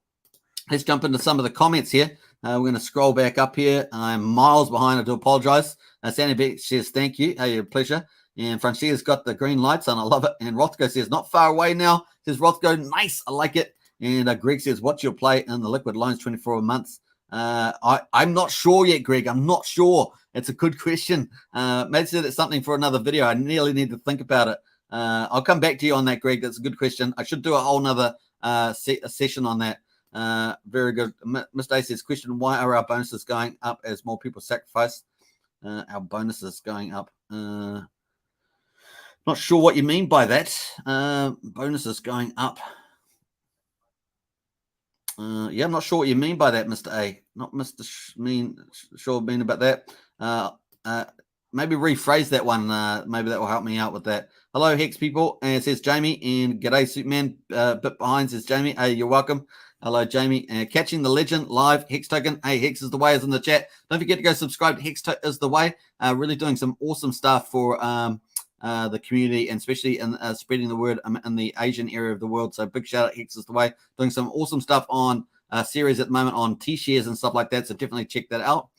Let's jump into some of the comments here. We're going to scroll back up here. I'm miles behind. I do apologize. Sandy Beck says, thank you. Hey, a pleasure. And Francia's got the green lights on. I love it. And Rothko says, not far away now. Says Rothko, nice. I like it. And Greg says, what's your play in the liquid loans 24 months? I'm not sure yet, Greg. I'm not sure. It's a good question. Maybe it's something for another video. I nearly need to think about it. I'll come back to you on that, Greg. That's a good question. I should do a whole nother session on that. Very good. Mr. A says, question, why are our bonuses going up as more people sacrifice? Our bonuses going up. Not sure what you mean by that. Bonuses going up. Yeah, I'm not sure what you mean by that, Mr. A. Not Mr. Sure mean about that. Maybe rephrase that one. Maybe that will help me out with that. Hello, Hex people. And it says Jamie. And g'day, Superman. Bit behind says Jamie. Hey, you're welcome. Hello, Jamie. Catching the legend live. Hex Token. Hey, Hex is the way is in the chat. Don't forget to go subscribe to Hex is the way. Really doing some awesome stuff for the community, and especially in spreading the word in the Asian area of the world. So big shout out, Hex is the way. Doing some awesome stuff on series at the moment on T-shares and stuff like that. So definitely check that out.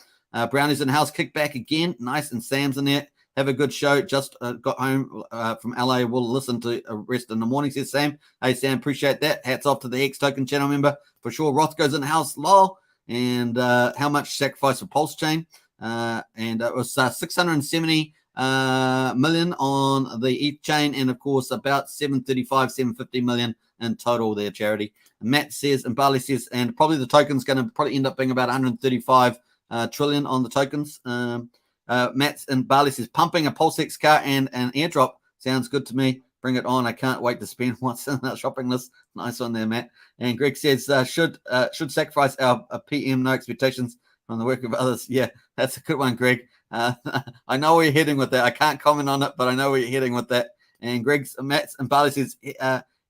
Brownie's in the house, kick back again. Nice. And Sam's in there. Have a good show. Just got home from LA. We'll listen to rest in the morning, says Sam. Hey, Sam, appreciate that. Hats off to the Hex Token channel member for sure. Roth goes in the house, lol. And how much sacrifice for Pulsechain? and it was 670 million on the ETH chain, and of course about 750 million in total there, charity. Matt says, and Barley says, and probably the token's going to probably end up being about 135 trillion on the tokens. Matt and Barley says, pumping a PulseX car and an airdrop sounds good to me. Bring it on. I can't wait to spend what's in that shopping list. Nice one there, Matt. And Greg says, should sacrifice our PM, no expectations from the work of others. Yeah, that's a good one, Greg. I know where you're heading with that. I can't comment on it, but I know where you're heading with that. And Matt and Barley says,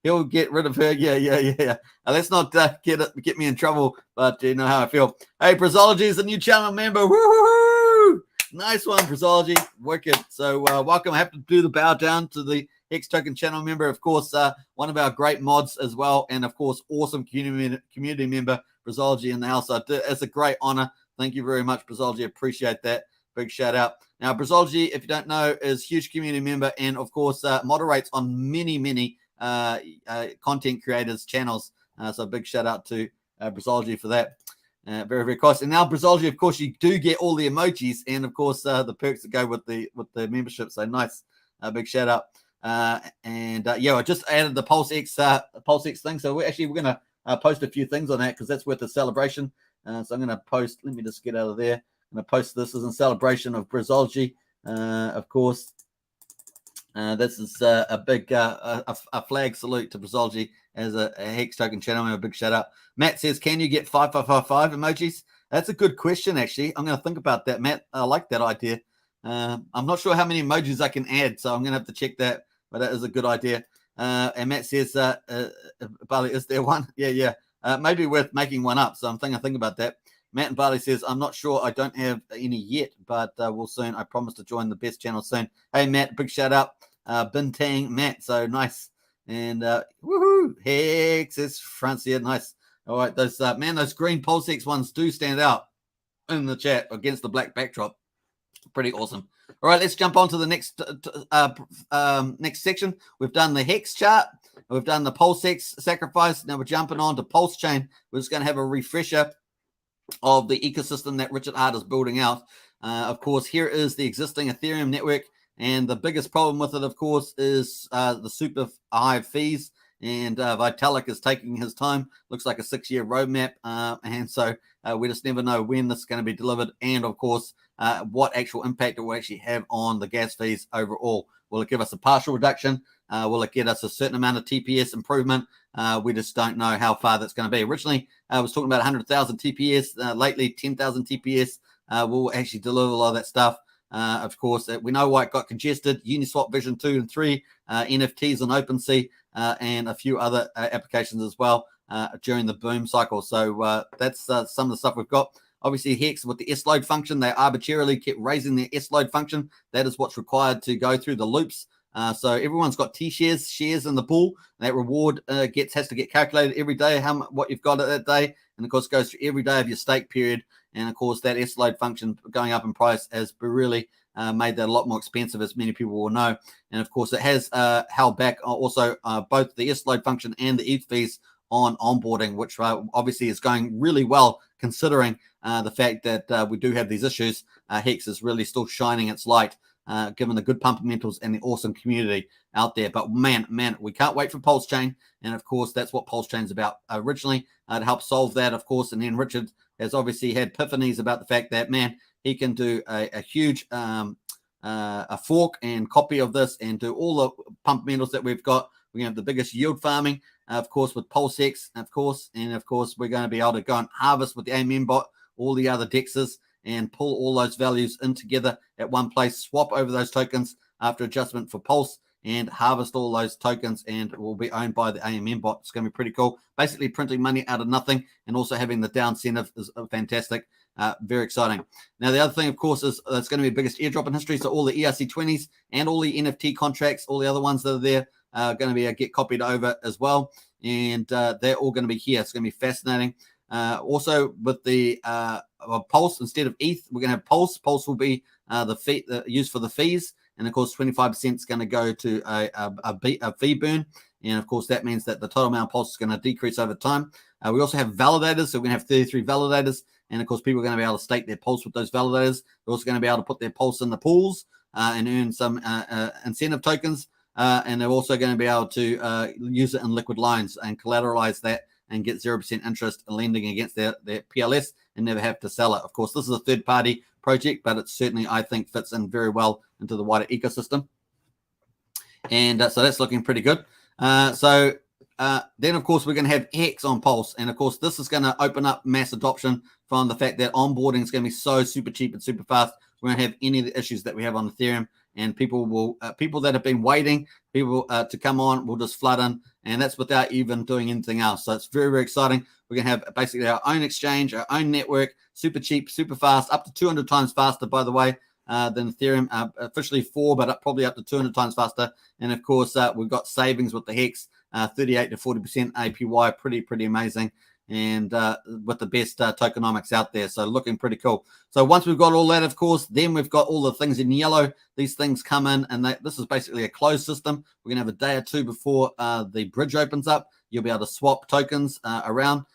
he'll get rid of her. Yeah. Let's not get me in trouble, but you know how I feel. Hey, Brazology is a new channel member. Woo-hoo-hoo! Nice one, Brazology. Wicked. So welcome. I have to do the bow down to the Hex Token channel member, of course, one of our great mods as well, and of course, awesome community member, Brazology in the house. So it's a great honor. Thank you very much, Brazology. Appreciate that. Big shout out. Now, Brazology, if you don't know, is huge community member and, of course, moderates on many content creators' channels. So big shout out to Brazology for that. Very, very cool. And now, Brazology, of course, you do get all the emojis and, of course, the perks that go with the membership. So nice. Big shout out. Yeah, I just added the PulseX thing. So we're going to post a few things on that because that's worth a celebration. So I'm going to post. Let me just get out of there. I'm going to post this as a celebration of Brazology. Of course, this is a big a flag salute to Brazology as a Hex Token channel. A big shout out. Matt says, "Can you get 5555 emojis?" That's a good question, actually. I'm going to think about that, Matt. I like that idea. I'm not sure how many emojis I can add, so I'm going to have to check that. But that is a good idea. And Matt says, Barley, is there one? Yeah. Maybe worth making one up. So I'm thinking about that. Matt and Barley says, I'm not sure. I don't have any yet, but we'll soon. I promise to join the best channel soon. Hey, Matt, big shout out. Bintang Matt. So nice. And woohoo. Hex is Francia. Nice. All right. Those green PulseX ones do stand out in the chat against the black backdrop. Pretty awesome. All right, let's jump on to the next section. We've done the Hex chart. We've done the PulseX sacrifice. Now we're jumping on to Pulsechain. We're just going to have a refresher of the ecosystem that Richard Hart is building out. Of course, here is the existing Ethereum network. And the biggest problem with it, of course, is the super high fees. And Vitalik is taking his time. Looks like a 6-year roadmap. And so we just never know when this is going to be delivered. And, of course, what actual impact it will actually have on the gas fees overall. Will it give us a partial reduction? Will it get us a certain amount of TPS improvement? We just don't know how far that's going to be. Originally, I was talking about 100,000 TPS. Lately, 10,000 TPS will actually deliver a lot of that stuff. Of course, we know why it got congested. Uniswap Vision 2 and 3, NFTs on OpenSea, and a few other applications as well during the boom cycle. So that's some of the stuff we've got. Obviously, Hex with the S-load function, they arbitrarily kept raising their S-load function. That is what's required to go through the loops. So everyone's got shares in the pool. That reward has to get calculated every day, what you've got at that day. And, of course, goes through every day of your stake period. And, of course, that S-load function going up in price has really made that a lot more expensive, as many people will know. And, of course, it has held back also both the S-load function and the ETH fees on onboarding, which obviously is going really well considering the fact that we do have these issues. Hex is really still shining its light, given the good fundamentals and the awesome community out there. But man, we can't wait for Pulsechain. And of course, that's what Pulsechain is about originally, to help solve that, of course. And then Richard has obviously had epiphanies about the fact that, man, he can do a huge a fork and copy of this and do all the fundamentals that we've got. We're going to have the biggest yield farming, of course, with PulseX, of course. And of course, we're going to be able to go and harvest with the AMM bot all the other DEXs and pull all those values in together at one place, swap over those tokens after adjustment for Pulse, and harvest all those tokens, and it will be owned by the AMM bot. It's going to be pretty cool. Basically printing money out of nothing and also having the down incentive is fantastic. Very exciting. Now, the other thing, of course, is it's going to be the biggest airdrop in history. So all the ERC20s and all the NFT contracts, all the other ones that are there, are going to be get copied over as well. And they're all going to be here. It's going to be fascinating. Also, with the Pulse, instead of ETH, we're going to have Pulse. Pulse will be the fee used for the fees. And, of course, 25% is going to go to a fee burn. And, of course, that means that the total amount of Pulse is going to decrease over time. We also have validators. So we're going to have 33 validators. And of course, people are going to be able to stake their pulse with those validators. They're also going to be able to put their pulse in the pools and earn some incentive tokens. And they're also going to be able to use it in liquid loans and collateralize that and get 0% interest in lending against their PLS and never have to sell it. Of course, this is a third-party project, but it certainly, I think, fits in very well into the wider ecosystem. And so that's looking pretty good. Then, of course, we're going to have Hex on Pulse. And, of course, this is going to open up mass adoption from the fact that onboarding is going to be so super cheap and super fast. We won't have any of the issues that we have on Ethereum. And people will, people that have been waiting, people to come on will just flood in. And that's without even doing anything else. So it's very, very exciting. We're going to have basically our own exchange, our own network, super cheap, super fast, up to 200 times faster, by the way, than Ethereum. Officially 4, but probably up to 200 times faster. And, of course, we've got savings with the Hex, 38 to 40% APY, pretty amazing. And with the best tokenomics out there. So looking pretty cool. So once we've got all that, of course, then we've got all the things in yellow. These things come in, and this is basically a closed system. We're going to have a day or two before the bridge opens up. You'll be able to swap tokens around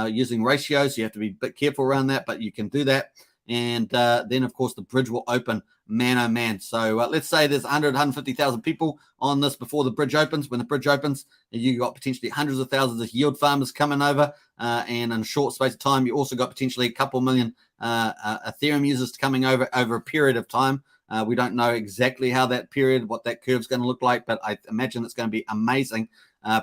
using ratios. You have to be a bit careful around that, but you can do that. And then, of course, the bridge will open, man, oh, man. So let's say there's 150,000 people on this before the bridge opens. When the bridge opens, you got potentially hundreds of thousands of yield farmers coming over. And in a short space of time, you also got potentially a couple million Ethereum users coming over a period of time. We don't know exactly how that period, what that curve is going to look like, but I imagine it's going to be amazing.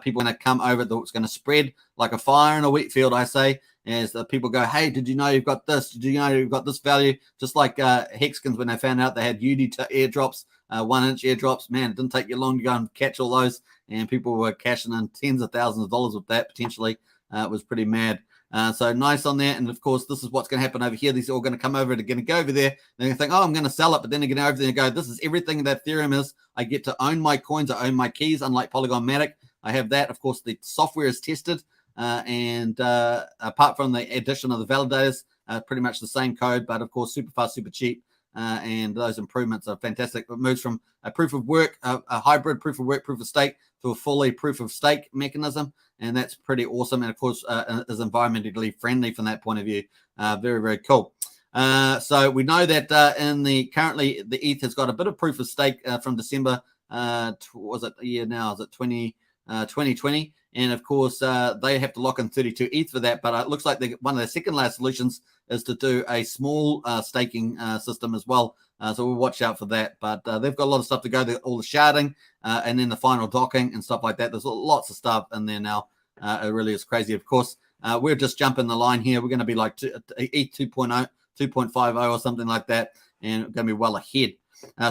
People are going to come over, it's going to spread like a fire in a wheat field, I say, as the people go, hey, did you know you've got this? Did you know you've got this value? Just like Hexkins, when they found out they had UD airdrops, 1-inch airdrops, man, it didn't take you long to go and catch all those. And people were cashing in tens of thousands of dollars with that potentially. It was pretty mad. So nice on there. And of course, this is what's going to happen over here. These are all going to come over. They're going to go over there. They're going to think, oh, I'm going to sell it. But then they're going to go over there and go, this is everything that Ethereum is. I get to own my coins. I own my keys, unlike Polygon Matic. I have that. Of course, the software is tested. And apart from the addition of the validators, pretty much the same code, but of course, super fast, super cheap. And those improvements are fantastic. It moves from a proof of work, a hybrid proof of work, proof of stake, to a fully proof of stake mechanism. And that's pretty awesome. And of course, is environmentally friendly from that point of view. Very, very cool. So we know that currently the ETH has got a bit of proof of stake from December. Was it a year now? Is it 2020? And of course, they have to lock in 32 ETH for that. But it looks like one of their second last solutions is to do a small staking system as well. So we'll watch out for that. But they've got a lot of stuff to go. All the sharding and then the final docking and stuff like that. There's lots of stuff in there now. It really is crazy. Of course, we're just jumping the line here. We're going to be like ETH 2.0, 2.50 or something like that. And we're going to be well ahead.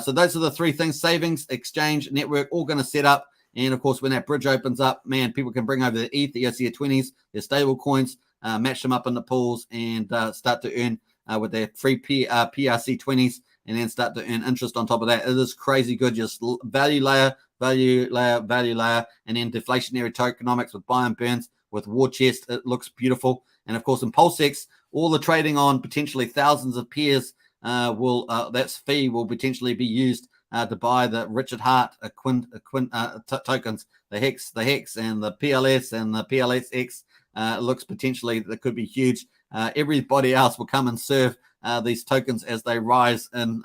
So those are the three things: savings, exchange, network, all going to set up. And of course, when that bridge opens up, man, people can bring over the ETH, the ERC20s, their stable coins, match them up in the pools, and start to earn with their free PRC20s, and then start to earn interest on top of that. It is crazy good. Just value layer, and then deflationary tokenomics with buy and burns, with war chest. It looks beautiful. And of course, in PulseX, all the trading on potentially thousands of pairs that fee will potentially be used to buy the Richard Hart tokens, the Hex and the PLS and the PLSX. Looks potentially that could be huge. Everybody else will come and serve these tokens as they rise in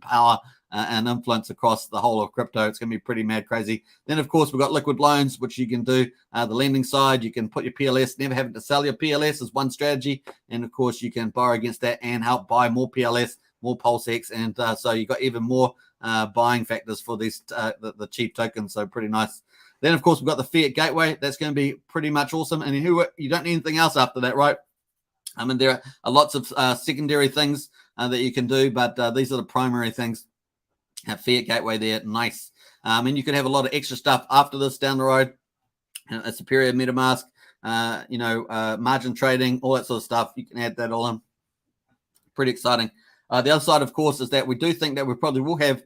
power and influence across the whole of crypto. It's going to be pretty mad crazy. Then, of course, we've got liquid loans, which you can do. The lending side, you can put your PLS, never having to sell your PLS is one strategy. And, of course, you can borrow against that and help buy more PLS, more PulseX. And so you've got even more buying factors for these the cheap tokens. So pretty nice. Then, of course, we've got the fiat gateway. That's going to be pretty much awesome. And you don't need anything else after that, right? I mean, there are lots of secondary things that you can do, but these are the primary things. Fiat gateway there, nice. And you could have a lot of extra stuff after this down the road. A superior MetaMask, margin trading, all that sort of stuff. You can add that all in. Pretty exciting. The other side, of course, is that we do think that we probably will have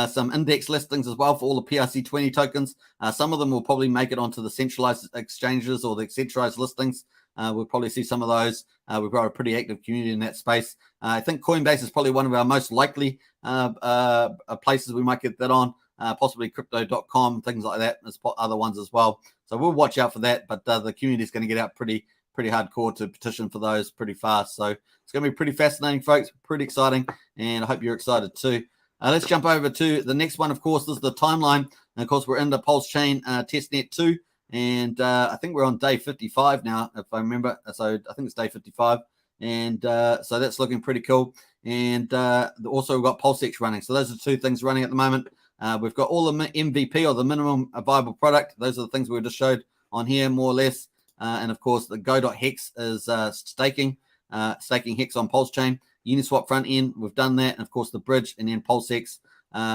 some index listings as well for all the PRC20 tokens. Some of them will probably make it onto the centralized exchanges or the centralized listings. We'll probably see some of those. We've got a pretty active community in that space. I think Coinbase is probably one of our most likely places we might get that on, possibly crypto.com, things like that. There's other ones as well. So we'll watch out for that, but the community is going to get out pretty pretty hardcore to petition for those pretty fast. So it's going to be pretty fascinating, folks. Pretty exciting, and I hope you're excited too. Let's jump over to the next one. Of course, this is the timeline. And of course, we're in the Pulsechain testnet 2, and I think we're on day 55 now, if I remember. So I think it's day 55, and so that's looking pretty cool. And also we've got PulseX running. So those are two things running at the moment. We've got all the MVP, or the minimum viable product. Those are the things we just showed on here, more or less. And of course, the go.hex is staking Hex on Pulsechain. Uniswap front end, we've done that. And of course, the bridge, and then PulseX.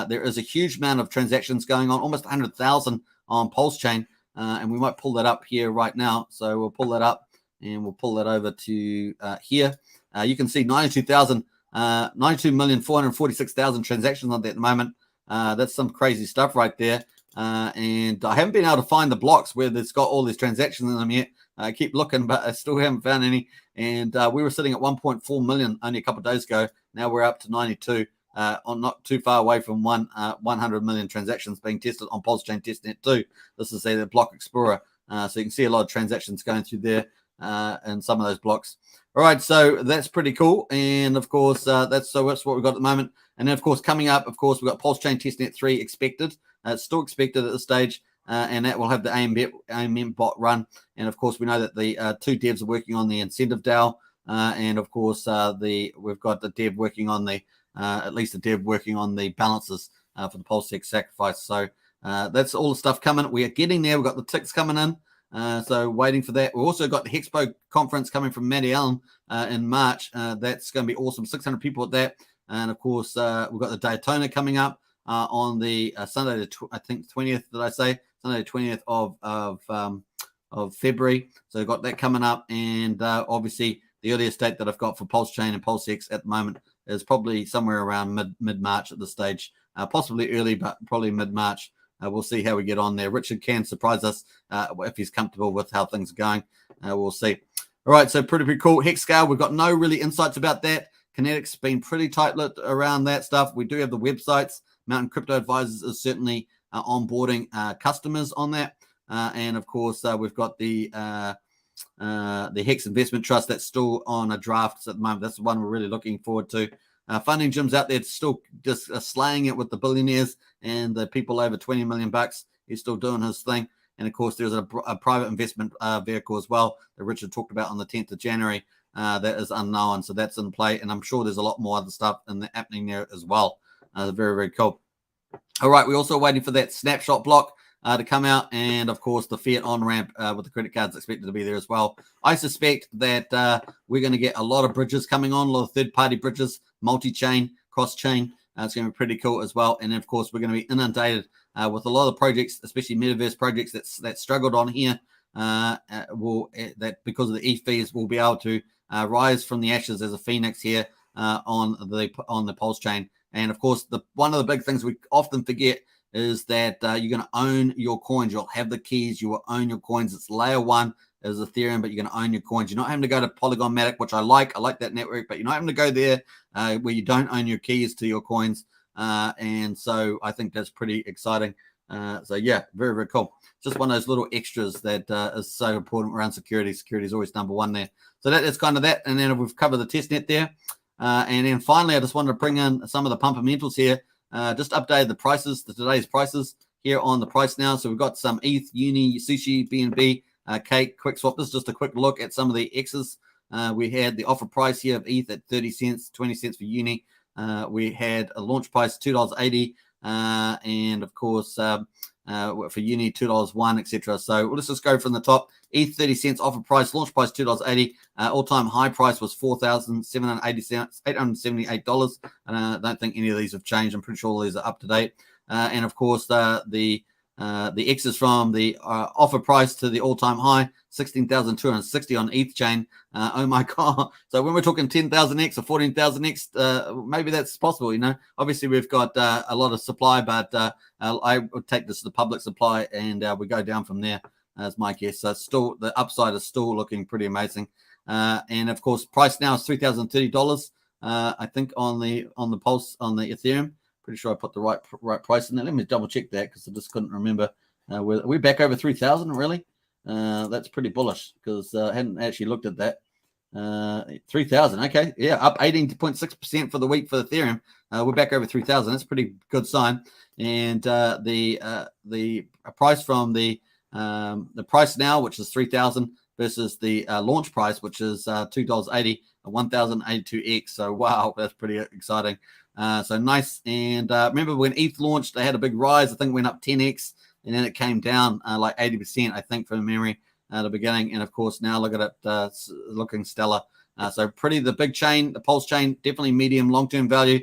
There is a huge amount of transactions going on, almost 100,000 on Pulsechain. And we might pull that up here right now. So we'll pull that up, and we'll pull that over to here. You can see 92,446,000 transactions on that at the moment. That's some crazy stuff right there. And I haven't been able to find the blocks where it's got all these transactions in them yet. I keep looking, but I still haven't found any. And we were sitting at 1.4 million only a couple of days ago. Now we're up to 92, on not too far away from 100 million transactions being tested on Pulsechain testnet 2. This is the block explorer. So you can see a lot of transactions going through there, and some of those blocks. All right, so that's pretty cool. And of course, that's what we've got at the moment. And then of course, coming up, of course, we've got Pulsechain testnet 3 expected. It's still expected at this stage, and that will have the AMM bot run. And of course, we know that the two devs are working on the incentive DAO, and of course, we've got the dev working on the at least the dev working on the balances for the PulseX Sacrifice. So that's all the stuff coming. We are getting there. We've got the ticks coming in. So waiting for that. We've also got the Hexpo conference coming from Matty Allen in March. That's going to be awesome. 600 people at that. And of course, we've got the Daytona coming up on the Sunday, I think 20th, did I say? Sunday, 20th of February. So we've got that coming up. And obviously, the earliest date that I've got for Pulsechain and PulseX at the moment is probably somewhere around mid-March at this stage. Possibly early, but probably mid-March. We'll see how we get on there. Richard can surprise us if he's comfortable with how things are going. We'll see. All right, so pretty cool. Hex scale, we've got no really insights about that. Kinetic's been pretty tight-lipped around that stuff. We do have the websites. Mountain Crypto Advisors is certainly onboarding customers on that. And of course, we've got the Hex Investment Trust that's still on a draft at the moment. That's the one we're really looking forward to. Funding Jim's out there still just slaying it with the billionaires and the people over 20 million bucks. He's still doing his thing. And of course, there's a private investment vehicle as well that Richard talked about on the 10th of January. That is unknown. So that's in play. And I'm sure there's a lot more other stuff happening there as well. Very, very cool. All right. We're also waiting for that snapshot block to come out. And of course, the fiat on-ramp with the credit cards expected to be there as well. I suspect that we're going to get a lot of bridges coming on, a lot of third-party bridges, multi-chain, cross-chain. It's going to be pretty cool as well. And then, of course, we're going to be inundated with a lot of projects, especially metaverse projects that struggled on here. That because of the ETH fees, will be able to rise from the ashes as a phoenix here on the Pulsechain. And of course, one of the big things we often forget is that you're going to own your coins. You'll have the keys. You will own your coins. It's layer one as Ethereum, but you're going to own your coins. You're not having to go to Polygon Matic, which I like. I like that network, but you're not having to go there where you don't own your keys to your coins. And so I think that's pretty exciting. So yeah, very, very cool. Just one of those little extras that is so important around security. Security is always number one there. So that's kind of that. And then we've covered the testnet there. And then finally, I just wanted to bring in some of the pumpamentals here. Just updated the prices, today's prices here on the price now. So we've got some ETH, Uni, Sushi, BNB, Cake, QuickSwap. This is just a quick look at some of the X's. We had the offer price here of ETH at 30 cents, 20 cents for Uni. We had a launch price $2.80, and of course for Uni $2.01, etc. So let's just go from the top. ETH 30 cents offer price, launch price $2.80. All-time high price was $4,878. And I don't think any of these have changed. I'm pretty sure all these are up to date. And of course the X's from the offer price to the all-time high, 16,260 on ETH chain. Oh my God. So when we're talking 10,000X or 14,000X, maybe that's possible, you know. Obviously, we've got a lot of supply, but I would take this to the public supply, and we go down from there, as my guess. So still, the upside is still looking pretty amazing. And of course, price now is $3,030, I think, on the Pulse, on the Ethereum. Pretty sure I put the right price in there. Let me double check that because I just couldn't remember. Are we back over 3,000 really? That's pretty bullish because I hadn't actually looked at that. 3,000. Okay, yeah, up 18.6% for the week for Ethereum. We're back over 3,000. That's a pretty good sign. And the price from the price now, which is 3,000, versus the launch price, which is $2.80, 1,082x. So wow, that's pretty exciting. So nice. And remember when ETH launched, they had a big rise. I think it went up 10x, and then it came down like 80%, I think, from memory at the beginning. And of course, now look at it, looking stellar. So pretty, the big chain, the Pulse chain, definitely medium, long-term value.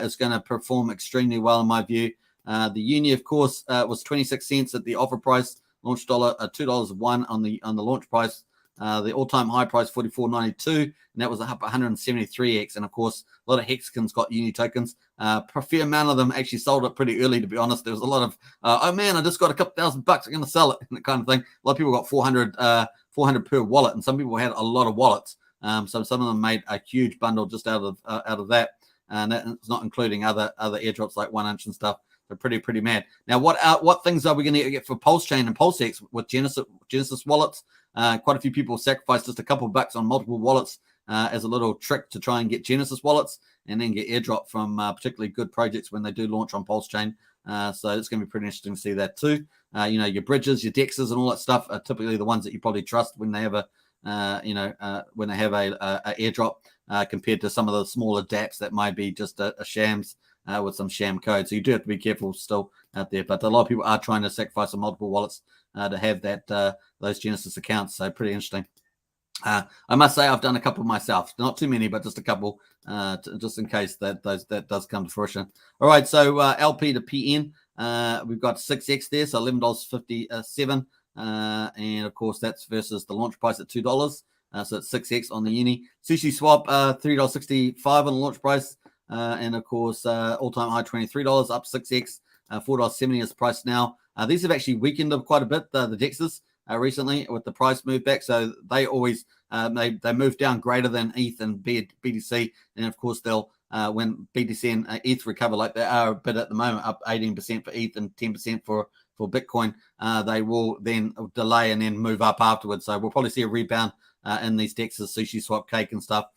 Is going to perform extremely well in my view. The Uni, of course, was 26 cents at the offer price. Launch dollar $2.01 on the launch price. The all-time high price 44.92, and that was up 173x. And of course, a lot of Hexicans got Uni tokens. A fair amount of them actually sold it pretty early. To be honest, there was a lot of oh man, I just got a couple $1,000, I'm going to sell it, and that kind of thing. A lot of people got 400 per wallet, and some people had a lot of wallets. So some of them made a huge bundle just out of that, and that's not including other airdrops like 1 inch and stuff. They're pretty mad. Now, what things are we going to get for PulseChain and PulseX with Genesis wallets? Quite a few people sacrificed just a couple of bucks on multiple wallets as a little trick to try and get Genesis wallets and then get airdrop from particularly good projects when they do launch on PulseChain. So it's going to be pretty interesting to see that too. Your bridges, your dexes, and all that stuff are typically the ones that you probably trust when they have a airdrop compared to some of the smaller dApps that might be just a shams with some sham code. So you do have to be careful still out there. But a lot of people are trying to sacrifice on multiple wallets to have those Genesis accounts. So pretty interesting. I must say I've done a couple myself, not too many, but just a couple, just in case that does come to fruition. All right, so LP to PN, we've got 6x there, so $11.57, and of course that's versus the launch price at $2, so it's 6x on the Uni. Sushi Swap, $3.65 on the launch price, and of course all-time high $23, up 6x, $4.70 is the price now. These have actually weakened quite a bit, the DEXs. Recently with the price move back, so they always they move down greater than ETH and BTC, and of course they'll when BTC and ETH recover like they are a bit at the moment, up 18% for ETH and 10% for Bitcoin, they will then delay and then move up afterwards. So we'll probably see a rebound in these DEXs, Sushi Swap, Cake and stuff,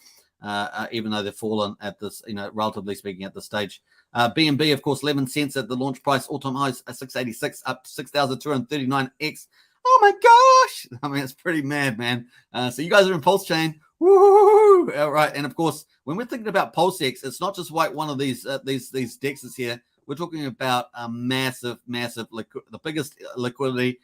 even though they've fallen at this, relatively speaking at this stage. BNB, of course, 11 cents at the launch price, all-time highs 686, up to 6,239x. Oh my gosh! I mean, it's pretty mad, man. So you guys are in PulseChain. Woo! All right, and of course, when we're thinking about PulseX, it's not just like one of these DEXs here. We're talking about a massive, the biggest liquidity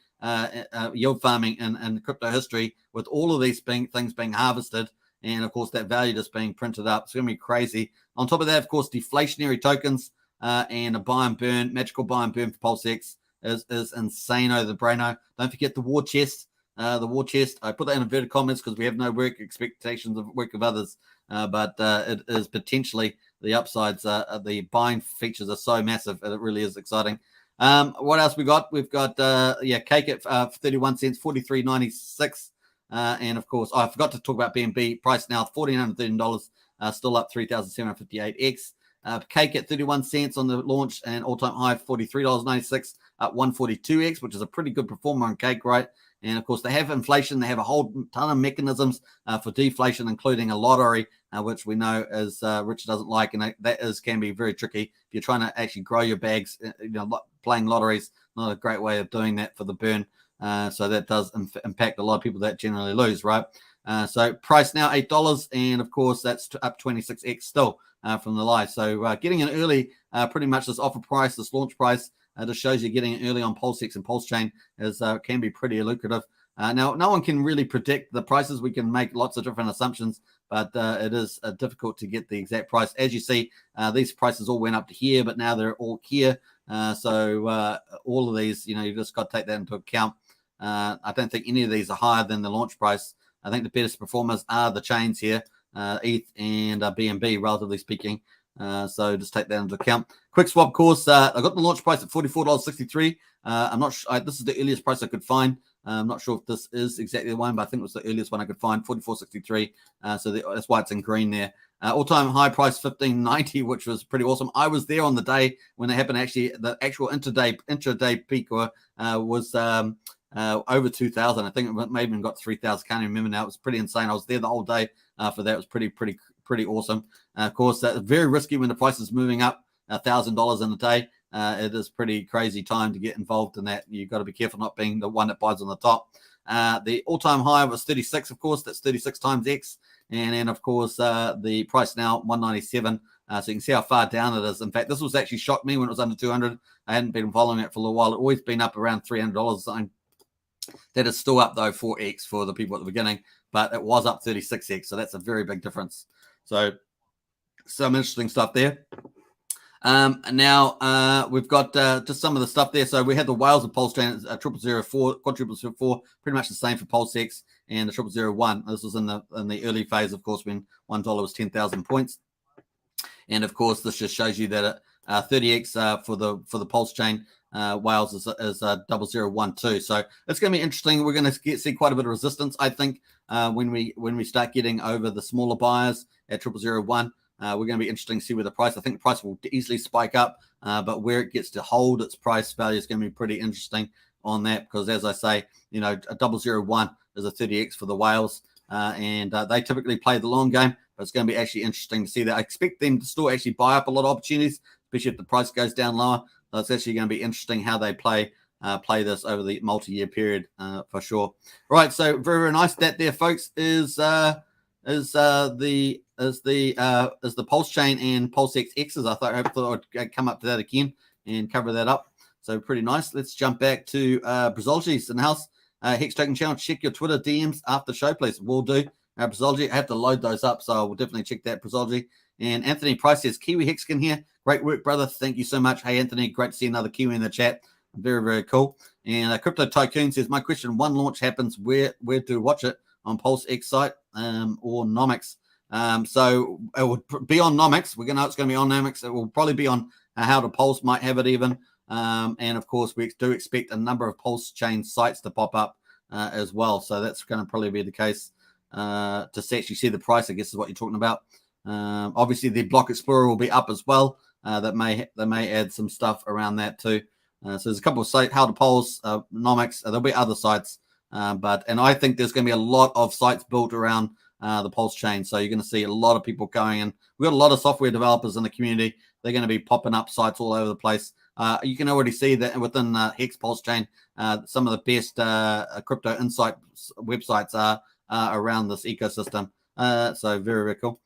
yield farming in crypto history, with all of these things being harvested, and of course that value just being printed up. It's going to be crazy. On top of that, of course, deflationary tokens and a buy and burn, magical buy and burn for PulseX. Is insane-o the braino. Don't forget the war chest. The war chest. I put that in inverted comments because we have no work expectations of work of others. But it is potentially the upsides. The buying features are so massive. It really is exciting. What else we got? We've got Cake at 31 cents, 43.96. And of course, I forgot to talk about BNB. Price now $1,413. Still up 3,758x. Cake at 31 cents on the launch and all-time high $43.96, up 142x, which is a pretty good performer on Cake, right? And of course, they have inflation. They have a whole ton of mechanisms for deflation, including a lottery, which we know is Richard doesn't like, and that can be very tricky if you're trying to actually grow your bags. Playing lotteries not a great way of doing that for the burn. So that does impact a lot of people that generally lose, right? So price now $8, and of course that's up 26x still from the live. So getting in early, pretty much this offer price, this launch price, just shows you getting in early on PulseX and PulseChain can be pretty lucrative. Now, no one can really predict the prices. We can make lots of different assumptions, but it is difficult to get the exact price. As you see, these prices all went up to here, but now they're all here. So all of these, you've just got to take that into account. I don't think any of these are higher than the launch price. I think the best performers are the chains here, ETH and BNB, relatively speaking. So just take that into account. Quick swap course. I got the launch price at $44.63. I'm not sure. This is the earliest price I could find. I'm not sure if this is exactly the one, but I think it was the earliest one I could find, $44.63. So that's why it's in green there. All-time high price $15.90, which was pretty awesome. I was there on the day when it happened. Actually, the actual intraday peak was over 2,000. I think it may even got 3,000. Can't remember now. It was pretty insane. I was there the whole day for that. It was pretty awesome. Of course, that's very risky when the price is moving up $1,000 in a day. It is pretty crazy time to get involved in that. You've got to be careful not being the one that buys on the top. The all-time high was 36, of course. That's 36 times X. And then, of course, the price now, 197. So you can see how far down it is. In fact, this was actually shocked me when it was under 200. I hadn't been following it for a little while. It's always been up around $300 or something. That is still up, though, 4X for the people at the beginning. But it was up 36X. So that's a very big difference. So some interesting stuff there. Now we've got just some of the stuff there. So we had the whales of Pulsechain, 0004, quadruple 04, pretty much the same for PulseX and the 0001. This was in the early phase, of course, when $1 was 10,000 points. And of course, this just shows you that 30x for the Pulsechain whales is 0012. So it's going to be interesting. We're going to see quite a bit of resistance, I think, when we start getting over the smaller buyers at 0001. We're going to be interesting to see where the price. I think the price will easily spike up, but where it gets to hold its price value is going to be pretty interesting on that, because as I say, you know, a 001 is a 30x for the whales, and they typically play the long game. But it's going to be actually interesting to see that. I expect them to still actually buy up a lot of opportunities, especially if the price goes down lower. So it's actually going to be interesting how they play this over the multi-year period for sure. Right, so very, very nice. That there, folks, is the Pulsechain and PulseX X's. I thought I'd come up to that again and cover that up. So pretty nice. Let's jump back to Brazolji's in the house. Hex Token Channel. Check your Twitter DMs after the show, please. Will do. Brazolji, I have to load those up, so I will definitely check that, Brazolji. And Anthony Price says, Kiwi Hexkin here. Great work, brother. Thank you so much. Hey, Anthony, great to see another Kiwi in the chat. Very, very cool. And Crypto Tycoon says, my question, one launch happens, where to watch it? On PulseX site or Nomics? So it would be on Nomics. We're going to know it's going to be on Nomics. It will probably be on How to Pulse, might have it even. And of course, we do expect a number of Pulsechain sites to pop up as well. So that's going to probably be the case to actually see the price, I guess is what you're talking about. Obviously, the Block Explorer will be up as well. That may add some stuff around that too. So there's a couple of sites, How to Pulse, Nomics. There'll be other sites. And I think there's going to be a lot of sites built around the Pulsechain. So you're going to see a lot of people going in. We've got a lot of software developers in the community. They're going to be popping up sites all over the place. You can already see that within Hex Pulsechain, some of the best crypto insight websites are around this ecosystem. So very, very cool.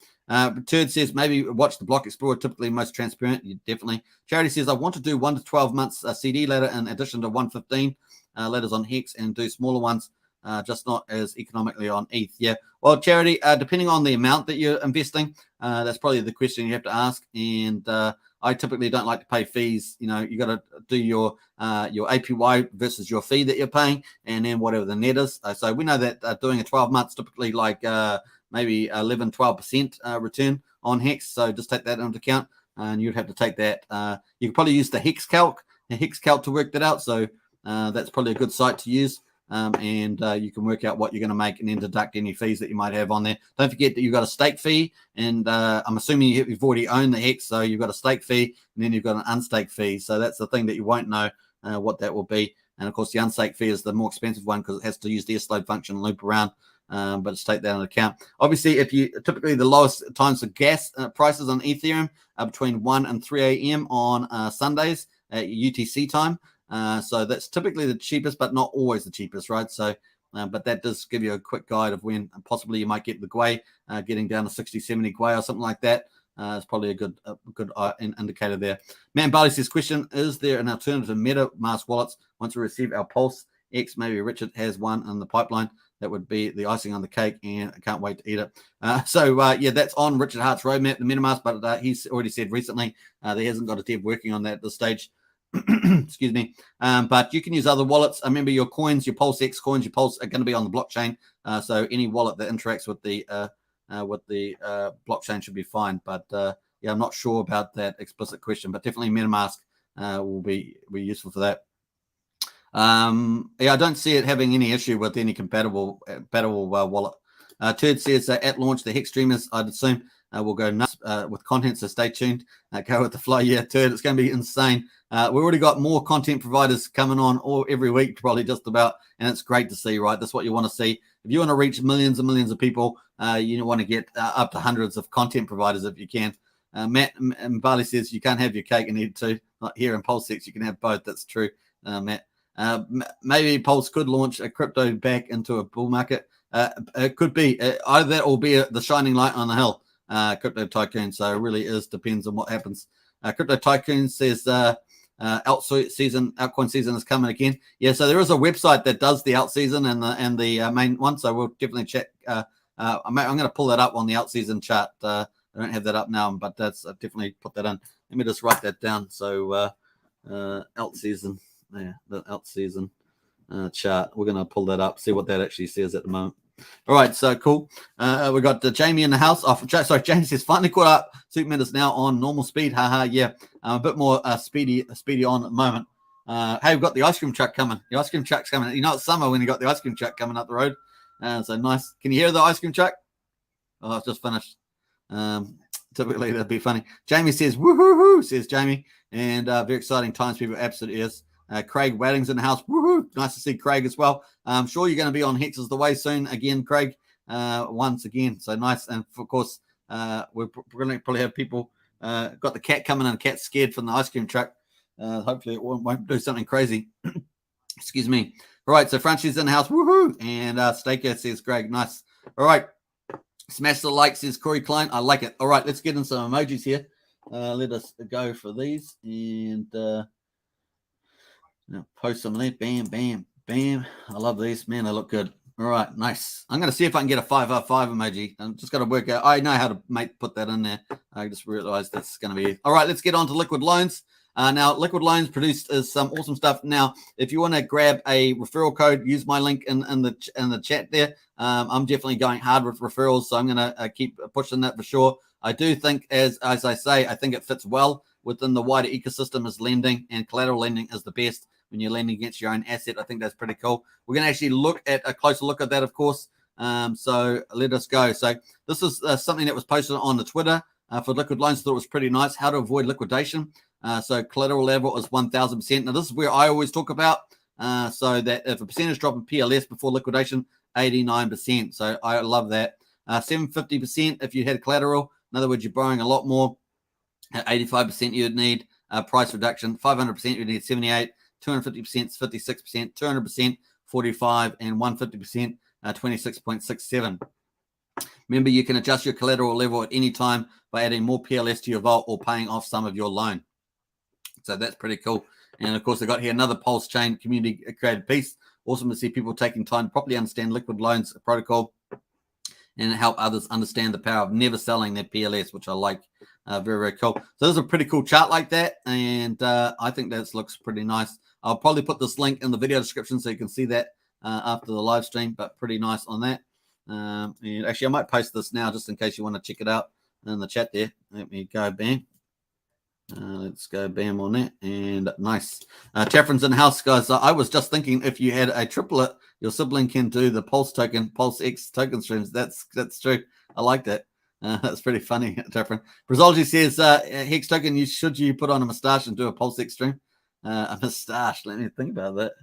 Turd says, maybe watch the Block Explorer, typically most transparent. You definitely. Charity says, I want to do 1 to 12 months CD ladder in addition to 115 ladders on Hex and do smaller ones, just not as economically on ETH. Yeah. Well, Charity, depending on the amount that you're investing, that's probably the question you have to ask. And I typically don't like to pay fees. You know, you got to do your APY versus your fee that you're paying, and then whatever the net is. So we know that doing a 12 months typically like maybe 11, 12% return on Hex. So just take that into account, and you'd have to take that. You can probably use the Hex Calc to work that out. So that's probably a good site to use. And you can work out what you're going to make and then deduct any fees that you might have on there. Don't forget that you've got a stake fee, and I'm assuming you've already owned the Hex, so you've got a stake fee, and then you've got an unstake fee. So that's the thing that you won't know what that will be. And of course, the unstake fee is the more expensive one because it has to use the S-load function and loop around. But just take that into account. Obviously, if you typically the lowest times for gas prices on Ethereum are between 1 and 3 a.m. on Sundays at UTC time. So that's typically the cheapest, but not always the cheapest, right? So, but that does give you a quick guide of when possibly you might get the Gwei getting down to 60, 70 Gwei or something like that. It's probably a good indicator there. Man Barley says, question, is there an alternative to MetaMask wallets once we receive our PulseX? Maybe Richard has one in the pipeline. That would be the icing on the cake, and I can't wait to eat it. Yeah, that's on Richard Hart's roadmap, the MetaMask, but he's already said recently that he hasn't got a dev working on that at this stage. Excuse me. But you can use other wallets. I remember your coins, your PulseX coins, your Pulse are going to be on the blockchain. So any wallet that interacts with the blockchain should be fine. But yeah, I'm not sure about that explicit question, but definitely MetaMask will be useful for that. Yeah, I don't see it having any issue with any compatible wallet. Turd says at launch the Hex streamers, I'd assume We'll go nuts with content, so stay tuned. Go with the flow. Yeah, turd. It's going to be insane. We've already got more content providers coming on every week, probably just about, and it's great to see, right? That's what you want to see. If you want to reach millions and millions of people, you want to get up to hundreds of content providers if you can. Matt Mbali says you can't have your cake and eat it too. Not here in PulseX, you can have both. That's true, Matt. Maybe Pulse could launch a crypto back into a bull market. It could be either that or be the shining light on the hill, Crypto Tycoon. So it really depends on what happens. Crypto Tycoon says altcoin season is coming again. Yeah, so there is a website that does the alt season and the main one. So we'll definitely check. I'm going to pull that up on the alt season chart. I don't have that up now, but I've definitely put that in. Let me just write that down. So alt season, yeah, the alt season chart. We're going to pull that up, see what that actually says at the moment. All right, so cool. We got Jamie in the house. Sorry, Jamie says finally caught up. Superman is now on normal speed. Haha, yeah, a bit more speedy on at the moment. Hey, we've got the ice cream truck coming. The ice cream truck's coming. You know it's summer when you got the ice cream truck coming up the road. So nice. Can you hear the ice cream truck? Oh, it's just finished. Typically that'd be funny. Jamie says woohoo, says Jamie, and very exciting times, people. Absolutely is. Craig Wadding's in the house. Woohoo! Nice to see Craig as well. I'm sure you're going to be on Hex is the Way soon again, Craig. Once again, so nice. And of course, we're going to probably have people. Got the cat coming in. The cat's scared from the ice cream truck. Hopefully, it won't do something crazy. Excuse me. All right, so Francis in the house. Woohoo! And Staker says, Greg, nice. All right. Smash the like, says Corey Klein. I like it. All right, let's get in some emojis here. Let us go for these and post some of these. Bam, bam, bam. I love these. Man, they look good. All right, nice. I'm going to see if I can get a 555 emoji. I'm just got to work out. I know how to put that in there. I just realized that's going to be it. All right, let's get on to Liquid Loans. Now, Liquid Loans produced some awesome stuff. Now, if you want to grab a referral code, use my link in the chat there. I'm definitely going hard with referrals, so I'm going to keep pushing that for sure. I do think, as I say, I think it fits well within the wider ecosystem as lending, and collateral lending is the best when you're lending against your own asset. I think that's pretty cool. We're going to actually look at a closer look at that, of course. So let us go. So this is something that was posted on the Twitter for Liquid Loans. Thought it was pretty nice. How to avoid liquidation. So collateral level is 1,000%. Now, this is where I always talk about. So that if a percentage drop in PLS before liquidation, 89%. So I love that. 750% if you had collateral. In other words, you're borrowing a lot more. At 85%, you'd need a price reduction. 500%, you'd need 78. 250%, 56%. 200%, 45%. And 150%, 26.67. Remember, you can adjust your collateral level at any time by adding more PLS to your vault or paying off some of your loan. So that's pretty cool. And of course, I got here another Pulsechain community created piece. Awesome to see people taking time to properly understand Liquid Loans protocol and help others understand the power of never selling their PLS, which I like. Very, very cool. So there's a pretty cool chart like that. And I think that looks pretty nice. I'll probably put this link in the video description so you can see that after the live stream, but pretty nice on that. And actually, I might post this now just in case you want to check it out in the chat there. Let me go bam. Let's go bam on that. And nice. Taffrin's in the house, guys. I was just thinking if you had a triplet, your sibling can do the PulseX token streams. That's true. I like that. That's pretty funny, Taffrin. Brazology says, Hex Token, should you put on a mustache and do a PulseX stream? A mustache. Let me think about that.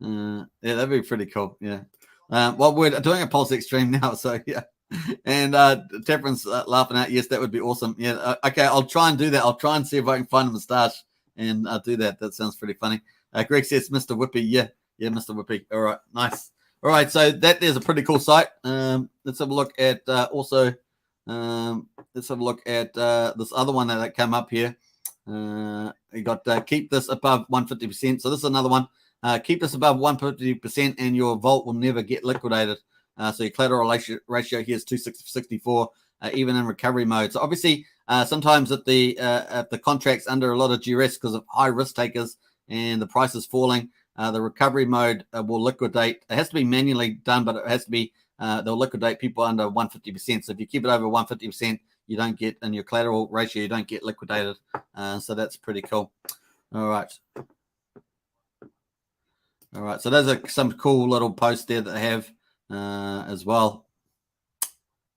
Yeah, that'd be pretty cool. Yeah. Well, we're doing a PulseX stream now, so yeah. And Taffrin's laughing out. Yes, that would be awesome. Yeah. Okay, I'll try and do that. I'll try and see if I can find a mustache and do that. That sounds pretty funny. Greg says, Mr. Whippy. Yeah, Mr. Whippy. All right, nice. All right, so there's a pretty cool site. Let's have a look at let's have a look at this other one that came up here. You got keep this above 150%. So this is another one. Keep this above 150% and your vault will never get liquidated. So your collateral ratio here is 264, even in recovery mode. So obviously, sometimes if the contract's under a lot of duress because of high risk takers and the price is falling, the recovery mode will liquidate. It has to be manually done, but it has to be they'll liquidate people under 150%. So if you keep it over 150%, you don't get in your collateral ratio, you don't get liquidated. So that's pretty cool. All right. All right. So those are some cool little posts there that they have as well.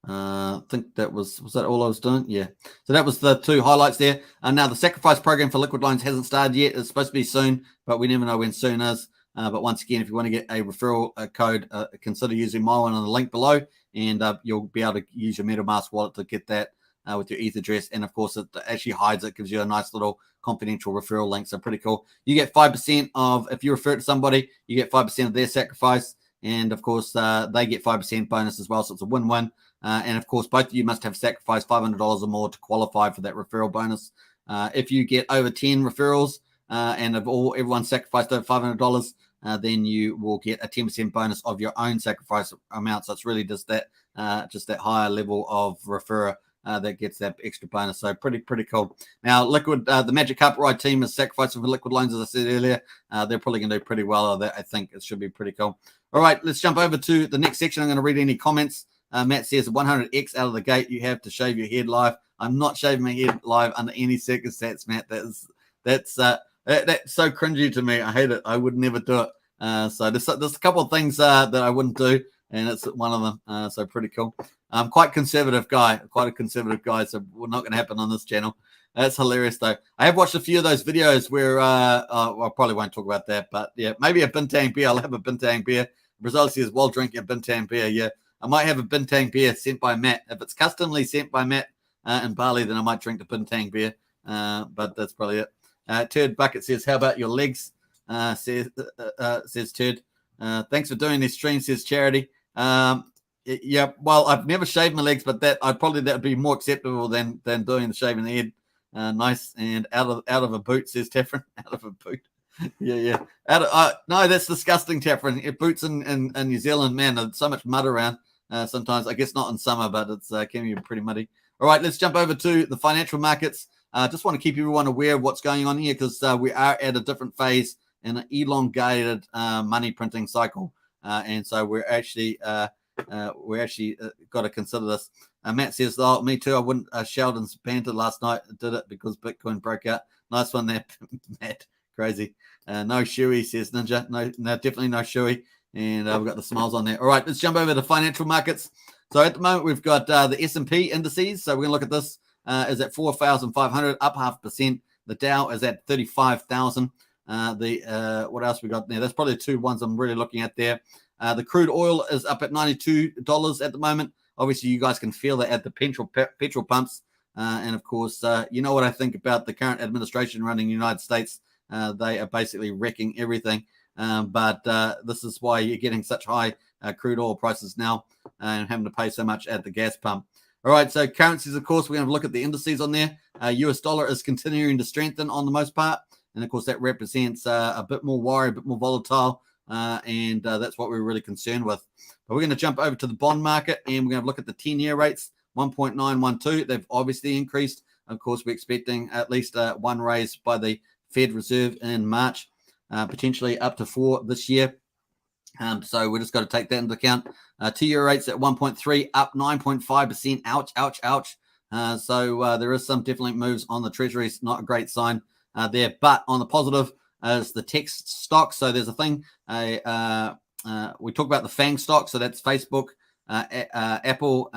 I think that was that all I was doing? Yeah. So that was the two highlights there. And now the sacrifice program for liquid loans hasn't started yet. It's supposed to be soon, but we never know when soon is. But once again, if you want to get a referral code, consider using my one on the link below, and you'll be able to use your MetaMask wallet to get that with your ETH address. And of course, it actually hides it, gives you a nice little confidential referral link. So pretty cool. You get 5% of, if you refer it to somebody, you get 5% of their sacrifice. And of course, they get 5% bonus as well. So it's a win-win. And of course, both of you must have sacrificed $500 or more to qualify for that referral bonus. If you get over 10 referrals and everyone sacrificed over $500, then you will get a 10% bonus of your own sacrifice amount. So it's really just that higher level of referrer that gets that extra bonus. So pretty cool. Now, Liquid, the Magic Carpet Ride team is sacrificing for Liquid Loans, as I said earlier. They're probably going to do pretty well. I think it should be pretty cool. All right, let's jump over to the next section. I'm going to read any comments. Matt says 100x out of the gate. You have to shave your head live. I'm not shaving my head live under any circumstance, Matt. That's so cringy to me. I hate it. I would never do it. So there's a couple of things that I wouldn't do, and it's one of them. So pretty cool. I'm quite a conservative guy, so we're not going to happen on this channel. That's hilarious, though. I have watched a few of those videos where I probably won't talk about that, but yeah, maybe a Bintang beer. I'll have a Bintang beer. Brazil says while drinking a Bintang beer. Yeah, I might have a Bintang beer sent by Matt. If it's customly sent by Matt in Bali, then I might drink the Bintang beer. But that's probably it. Turd Bucket says, "How about your legs?" Says Turd. Thanks for doing this stream, says Charity. Yeah, well, I've never shaved my legs, but that would be more acceptable than doing the shaving the head. Nice and out of a boot, says Tefrin. Out of a boot. Yeah. No, that's disgusting, Tefrin. Boots in New Zealand, man, there's so much mud around. Sometimes, I guess not in summer, but it's can be pretty muddy. All right, let's jump over to the financial markets. Just want to keep everyone aware of what's going on here because we are at a different phase in an elongated money printing cycle, and so we're actually got to consider this. Matt says, "Oh, me too. I wouldn't." Sheldon's banter last night did it because Bitcoin broke out. Nice one there, Matt. Crazy. No Shui, says Ninja. No, definitely no Shui. And we've got the smiles on there. All right, let's jump over to financial markets. So at the moment, we've got the S&P indices. So we're going to look at this. Is at 4,500, up 0.5%. The Dow is at 35,000. What else we got there? That's probably the two ones I'm really looking at there. The crude oil is up at $92 at the moment. Obviously, you guys can feel that at the petrol pumps. And of course, you know what I think about the current administration running the United States. They are basically wrecking everything. But this is why you're getting such high crude oil prices now and having to pay so much at the gas pump. All right, so currencies, of course, we're going to look at the indices on there. US dollar is continuing to strengthen on the most part. And, of course, that represents a bit more worry, a bit more volatile. And that's what we're really concerned with. But we're going to jump over to the bond market, and we're going to look at the 10-year rates, 1.912. They've obviously increased. Of course, we're expecting at least one raise by the Fed Reserve in March, potentially up to 4 this year. So we just got to take that into account. 2-year rates at 1.3, up 9.5%. Ouch, ouch, ouch. So there is some definitely moves on the treasuries. Not a great sign there. But on the positive is the tech stocks. So there's a thing. We talk about the FANG stock. So that's Facebook, Apple,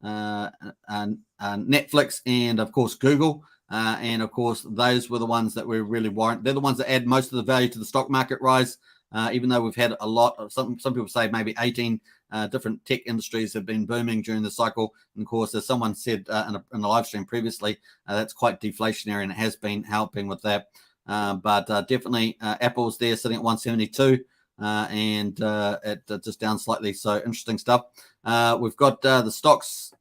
Netflix, and of course Google. And of course, those were the ones that we really warrant. They're the ones that add most of the value to the stock market rise. Even though we've had a lot of some people say maybe 18 different tech industries have been booming during the cycle. And of course, as someone said in a live stream previously, that's quite deflationary, and it has been helping with that. But definitely Apple's there sitting at 172 and just down slightly. So interesting stuff. We've got the stocks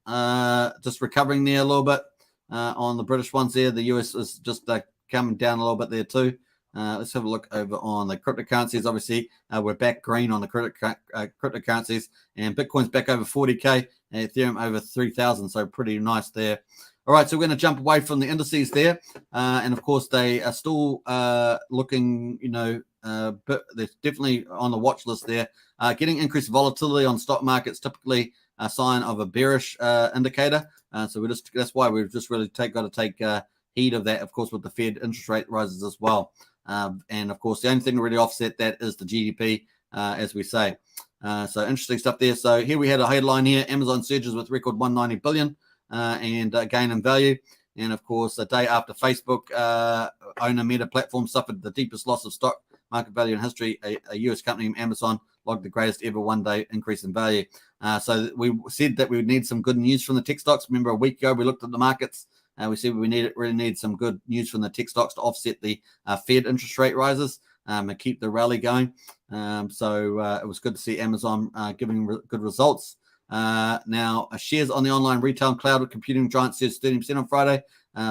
just recovering there a little bit on the British ones there. The US is just coming down a little bit there too. Let's have a look over on the cryptocurrencies. Obviously, we're back green on the cryptocurrencies, and Bitcoin's back over 40K, and Ethereum over 3,000. So pretty nice there. All right, so we're going to jump away from the indices there, and of course they are still looking, but they're definitely on the watch list there. Getting increased volatility on stock markets typically a sign of a bearish indicator. So that's why we've just really got to take heed of that. Of course, with the Fed interest rate rises as well. And of course, the only thing to really offset that is the GDP, as we say. So interesting stuff there. So here we had a headline here: Amazon surges with record 190 billion and gain in value. And of course, a day after Facebook owner Meta Platform suffered the deepest loss of stock market value in history, a US company, Amazon, logged the greatest ever one-day increase in value. So we said that we would need some good news from the tech stocks. Remember, a week ago we looked at the markets. We said we really need some good news from the tech stocks to offset the Fed interest rate rises and keep the rally going. So it was good to see Amazon giving good results. Now, shares on the online retail and cloud computing giant surged 30% on Friday,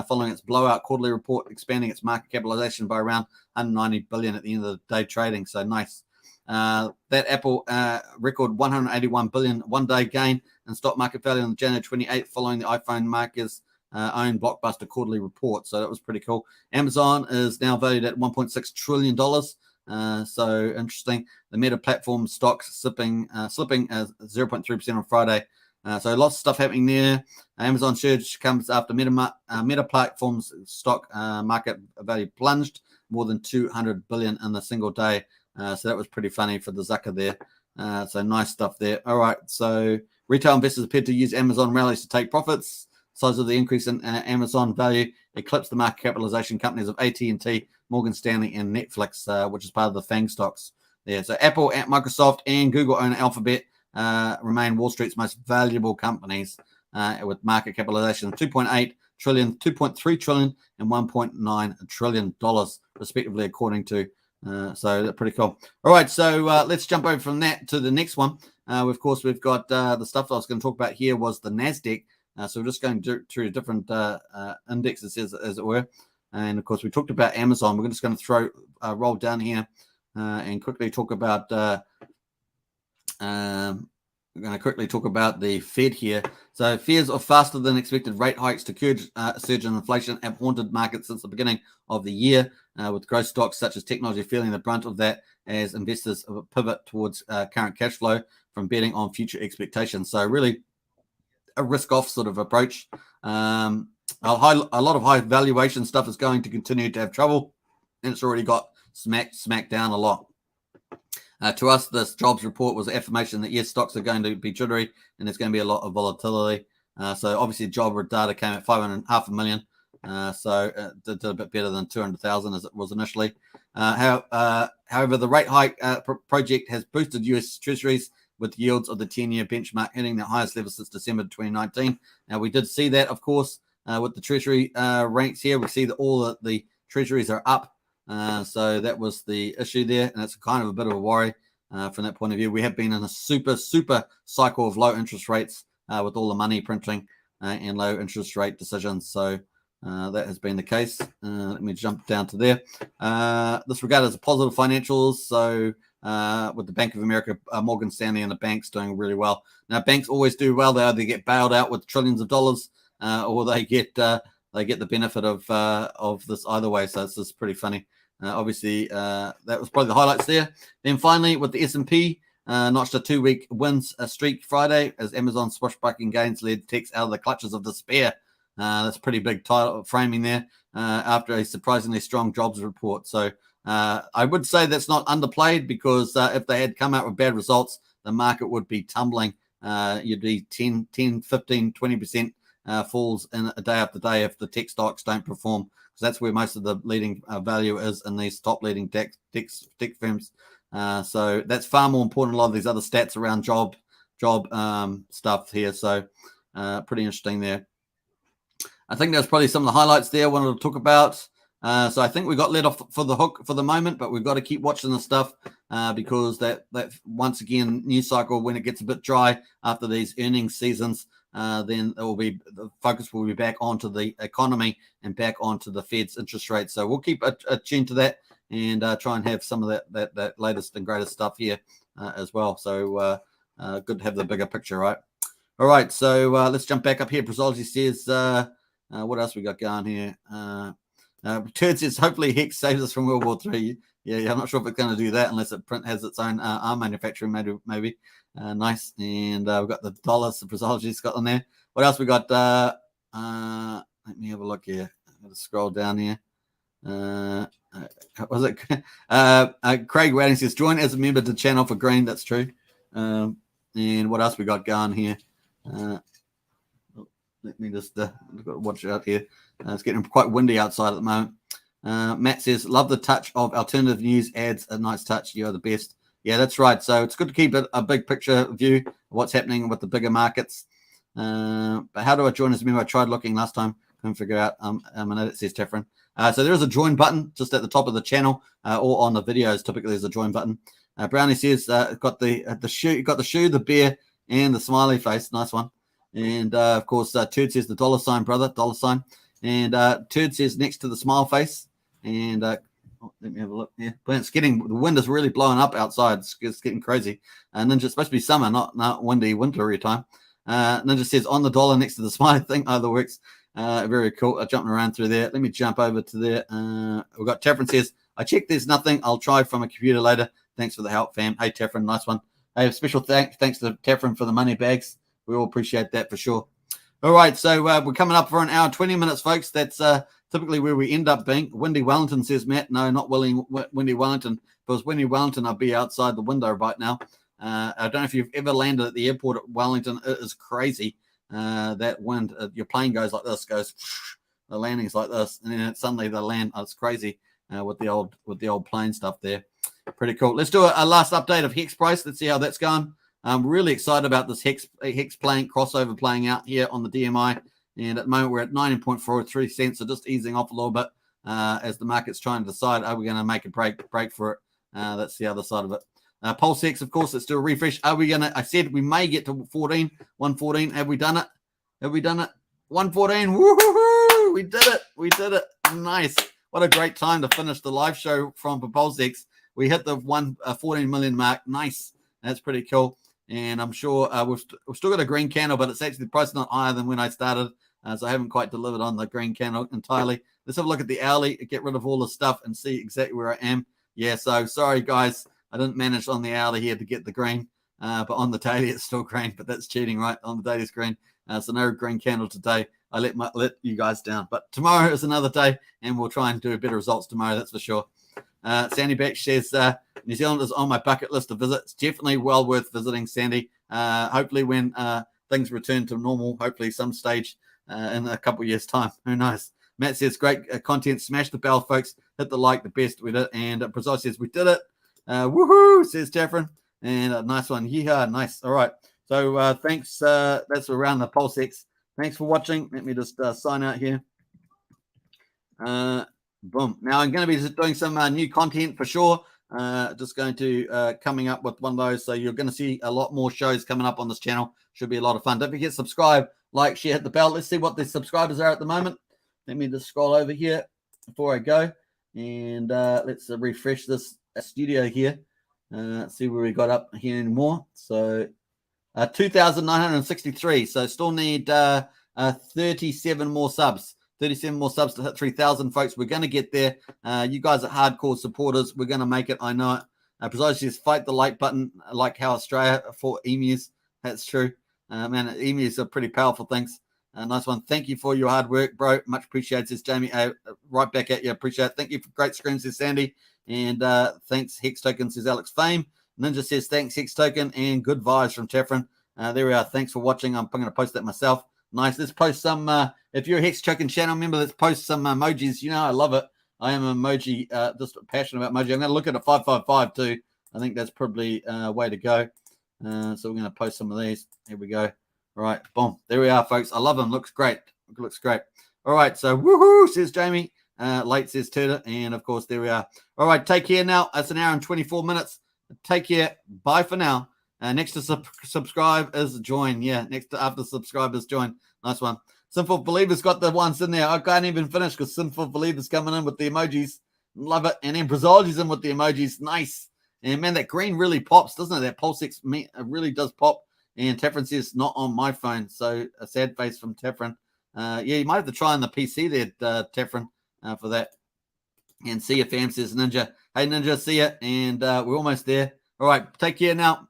following its blowout quarterly report, expanding its market capitalization by around 190 billion at the end of the day trading. So nice. That Apple record 181 billion one-day gain in stock market value on January 28th, following the iPhone maker's own blockbuster quarterly report. So that was pretty cool. Amazon is now valued at $1.6 trillion. So interesting. The Meta Platform stocks slipping 0.3% on Friday. So lots of stuff happening there. Amazon surge comes after Meta Platform's stock market value plunged more than 200 billion in a single day. So that was pretty funny for the Zucker there. So nice stuff there. All right. So retail investors appeared to use Amazon rallies to take profits. Size of the increase in Amazon value eclipsed the market capitalization companies of AT&T, Morgan Stanley, and Netflix, which is part of the FANG stocks there. So Apple, Microsoft, and Google own Alphabet remain Wall Street's most valuable companies with market capitalization of 2.8 trillion, 2.3 trillion, and $1.9 trillion, respectively, according to. So that's pretty cool. All right, so let's jump over from that to the next one. Of course, we've got the stuff that I was going to talk about here was the NASDAQ. So we're just going through different indexes, as it were. And, of course, we talked about Amazon. We're just going to roll down here and quickly talk about we're going to quickly talk about the Fed here. So fears of faster than expected rate hikes to curb a surge in inflation have haunted markets since the beginning of the year, with growth stocks such as technology feeling the brunt of that as investors pivot towards current cash flow from betting on future expectations. So really a risk-off sort of approach. A lot of high valuation stuff is going to continue to have trouble, and it's already got smacked down a lot. To us, this jobs report was affirmation that, yes, stocks are going to be jittery and there's going to be a lot of volatility. So obviously job data came at 500,000. So it did a bit better than 200,000 as it was initially. However, the rate hike project has boosted US Treasuries, with yields of the 10-year benchmark hitting the highest level since December 2019. Now, we did see that, of course, with the Treasury ranks here. We see that all the Treasuries are up. So that was the issue there, and it's kind of a bit of a worry from that point of view. We have been in a super cycle of low interest rates with all the money printing and low interest rate decisions. So that has been the case. Let me jump down to there. This regard as a positive financials. So with the Bank of America, Morgan Stanley, and the banks doing really well. Now, banks always do well. They either get bailed out with trillions of dollars, or they get the benefit of this either way. So it's just pretty funny. Obviously, that was probably the highlights there. Then finally, with the S&P, notched a 2-week wins streak Friday as Amazon swashbuckling gains led techs out of the clutches of despair. That's pretty big title framing there after a surprisingly strong jobs report. So I would say that's not underplayed, because if they had come out with bad results, the market would be tumbling. You'd be 10, 15, 20% falls in a day after day if the tech stocks don't perform, because that's where most of the leading value is in these top leading tech firms. So that's far more important than a lot of these other stats around job stuff here. So pretty interesting there. I think that's probably some of the highlights there I wanted to talk about. So I think we got let off for the hook for the moment, but we've got to keep watching the stuff because that once again, news cycle, when it gets a bit dry after these earnings seasons, then the focus will be back onto the economy and back onto the Fed's interest rate. So we'll keep attuned to that and try and have some of that latest and greatest stuff here as well. So good to have the bigger picture, right? All right, so let's jump back up here. Pulsechain says, what else we got going here? Turd says, hopefully Hex saves us from World War III. Yeah, I'm not sure if it's going to do that unless it has its own arm manufacturing, maybe. Nice. And we've got the dollars, the Pulsechain's got on there. What else we got? Let me have a look here. I'm going to scroll down here. Was it Craig Wadding says, join as a member to channel for green. That's true. And what else we got going here? Let me just watch out here. It's getting quite windy outside at the moment. Matt says, love the touch of alternative news ads. A nice touch. You are the best. Yeah, that's right. So it's good to keep a big picture view of what's happening with the bigger markets. But how do I join as a member? I tried looking last time. Couldn't figure out. I know it says Tefren. So there is a join button just at the top of the channel or on the videos. Typically, there's a join button. Brownie says, got the shoe, got the shoe, the bear, and the smiley face. Nice one. And of course, Turd says the $sign, brother, $sign. And Turd says next to the smile face. And let me have a look here. But it's getting, the wind is really blowing up outside. It's getting crazy. Ninja, it's supposed to be summer, not windy, wintry time. Ninja says on the dollar next to the smiley thing. Either works. Very cool. Jumping around through there. Let me jump over to there. We've got Tefren says, I checked there's nothing. I'll try from a computer later. Thanks for the help, fam. Hey, Tefren, nice one. Hey, special thanks to Tefren for the money bags. We all appreciate that for sure. All right, so we're coming up for an hour, 20 minutes, folks. That's typically where we end up being. Windy Wellington says, Matt. No, not Windy Wellington. If it was Windy Wellington, I'd be outside the window right now. I don't know if you've ever landed at the airport at Wellington. It is crazy. That wind, your plane goes like this, goes, the landing's like this, and then suddenly they land. Oh, it's crazy with the old plane stuff there. Pretty cool. Let's do a last update of Hex price. Let's see how that's going. I'm really excited about this Hex playing crossover playing out here on the DMI, and at the moment we're at 19.43 cents, so just easing off a little bit as the market's trying to decide are we going to make a break for it. That's the other side of it. PulseX, of course, let's do a refresh. Are we going to? I said we may get to 114. Have we done it? 114. Woohoo! We did it. Nice. What a great time to finish the live show from PulseX. We hit the 14 million mark. Nice. That's pretty cool. And I'm sure we've still got a green candle, but it's actually the price is not higher than when I started. So I haven't quite delivered on the green candle entirely. Let's have a look at the hourly, get rid of all the stuff and see exactly where I am. Yeah, so sorry, guys. I didn't manage on the hourly here to get the green. But on the daily, it's still green. But that's cheating, right? On the daily, it's green. So no green candle today. I let you guys down. But tomorrow is another day, and we'll try and do better results tomorrow. That's for sure. Sandy Beck says, New Zealand is on my bucket list to visit. It's definitely well worth visiting, Sandy. Hopefully when things return to normal, hopefully some stage in a couple of years' time. Who knows? Matt says, great content. Smash the bell, folks. Hit the like, the best with it. And Brazil says, we did it. Woohoo, says Tefren. And nice one. Yeehaw, nice. All right. So thanks. That's around the PulseX. Thanks for watching. Let me just sign out here. Boom. Now I'm going to be doing some new content for sure. Just going to coming up with one of those. So you're going to see a lot more shows coming up on this channel. Should be a lot of fun. Don't forget to subscribe, like, share, hit the bell. Let's see what the subscribers are at the moment. Let me just scroll over here before I go. And let's refresh this studio here. See where we got up here anymore. So 2,963. So still need 37 more subs. 37 more subs to hit 3,000, folks. We're going to get there. You guys are hardcore supporters. We're going to make it. I know it. Precisely says, fight the like button, like how Australia for emus. That's true. Man, emus are pretty powerful things. Nice one. Thank you for your hard work, bro. Much appreciated, says Jamie. Right back at you. Appreciate it. Thank you for great screens, says Sandy. And thanks, Hex Token, says Alex Fame. Ninja says, thanks, Hex Token. And good vibes from Tefren. There we are. Thanks for watching. I'm going to post that myself. Nice. Let's post some, if you're a Hex Token channel member, let's post some emojis. You know, I love it. I am an emoji, just passionate about emoji. I'm going to look at a 555 too. I think that's probably a way to go. So we're going to post some of these. Here we go. All right. Boom. There we are, folks. I love them. Looks great. Looks great. All right. So woohoo, says Jamie. Late, says Turtle. And of course, there we are. All right. Take care now. It's an hour and 24 minutes. Take care. Bye for now. Next to subscribe is join. Yeah, next to after subscribe is join. Nice one. Sinful Believers got the ones in there. I can't even finish because Sinful Believers coming in with the emojis. Love it. And then Brazology's in with the emojis. Nice. And man, that green really pops, doesn't it? That PulseX really does pop. And Tefren says, not on my phone. So a sad face from Tefren. Yeah, you might have to try on the PC there, Tefren, for that. And see ya, fam, says Ninja. Hey, Ninja, see ya. And we're almost there. All right, take care now.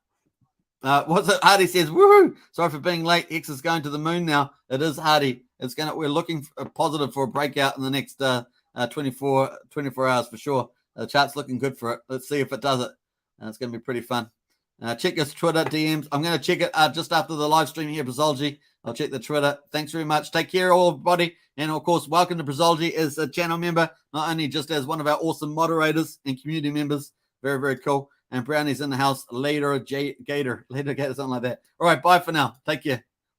What's it? Hardy says, woohoo! Sorry for being late. X is going to the moon now. It is Hardy. We're looking positive for a breakout in the next 24 hours for sure. The chart's looking good for it. Let's see if it does it. It's going to be pretty fun. Check his Twitter DMs. I'm going to check it just after the live stream here, Pulsechain. I'll check the Twitter. Thanks very much. Take care, everybody. And, of course, welcome to Pulsechain as a channel member, not only just as one of our awesome moderators and community members. Very, very cool. And Brownie's in the house. Later, Gator, something like that. All right, bye for now. Take care.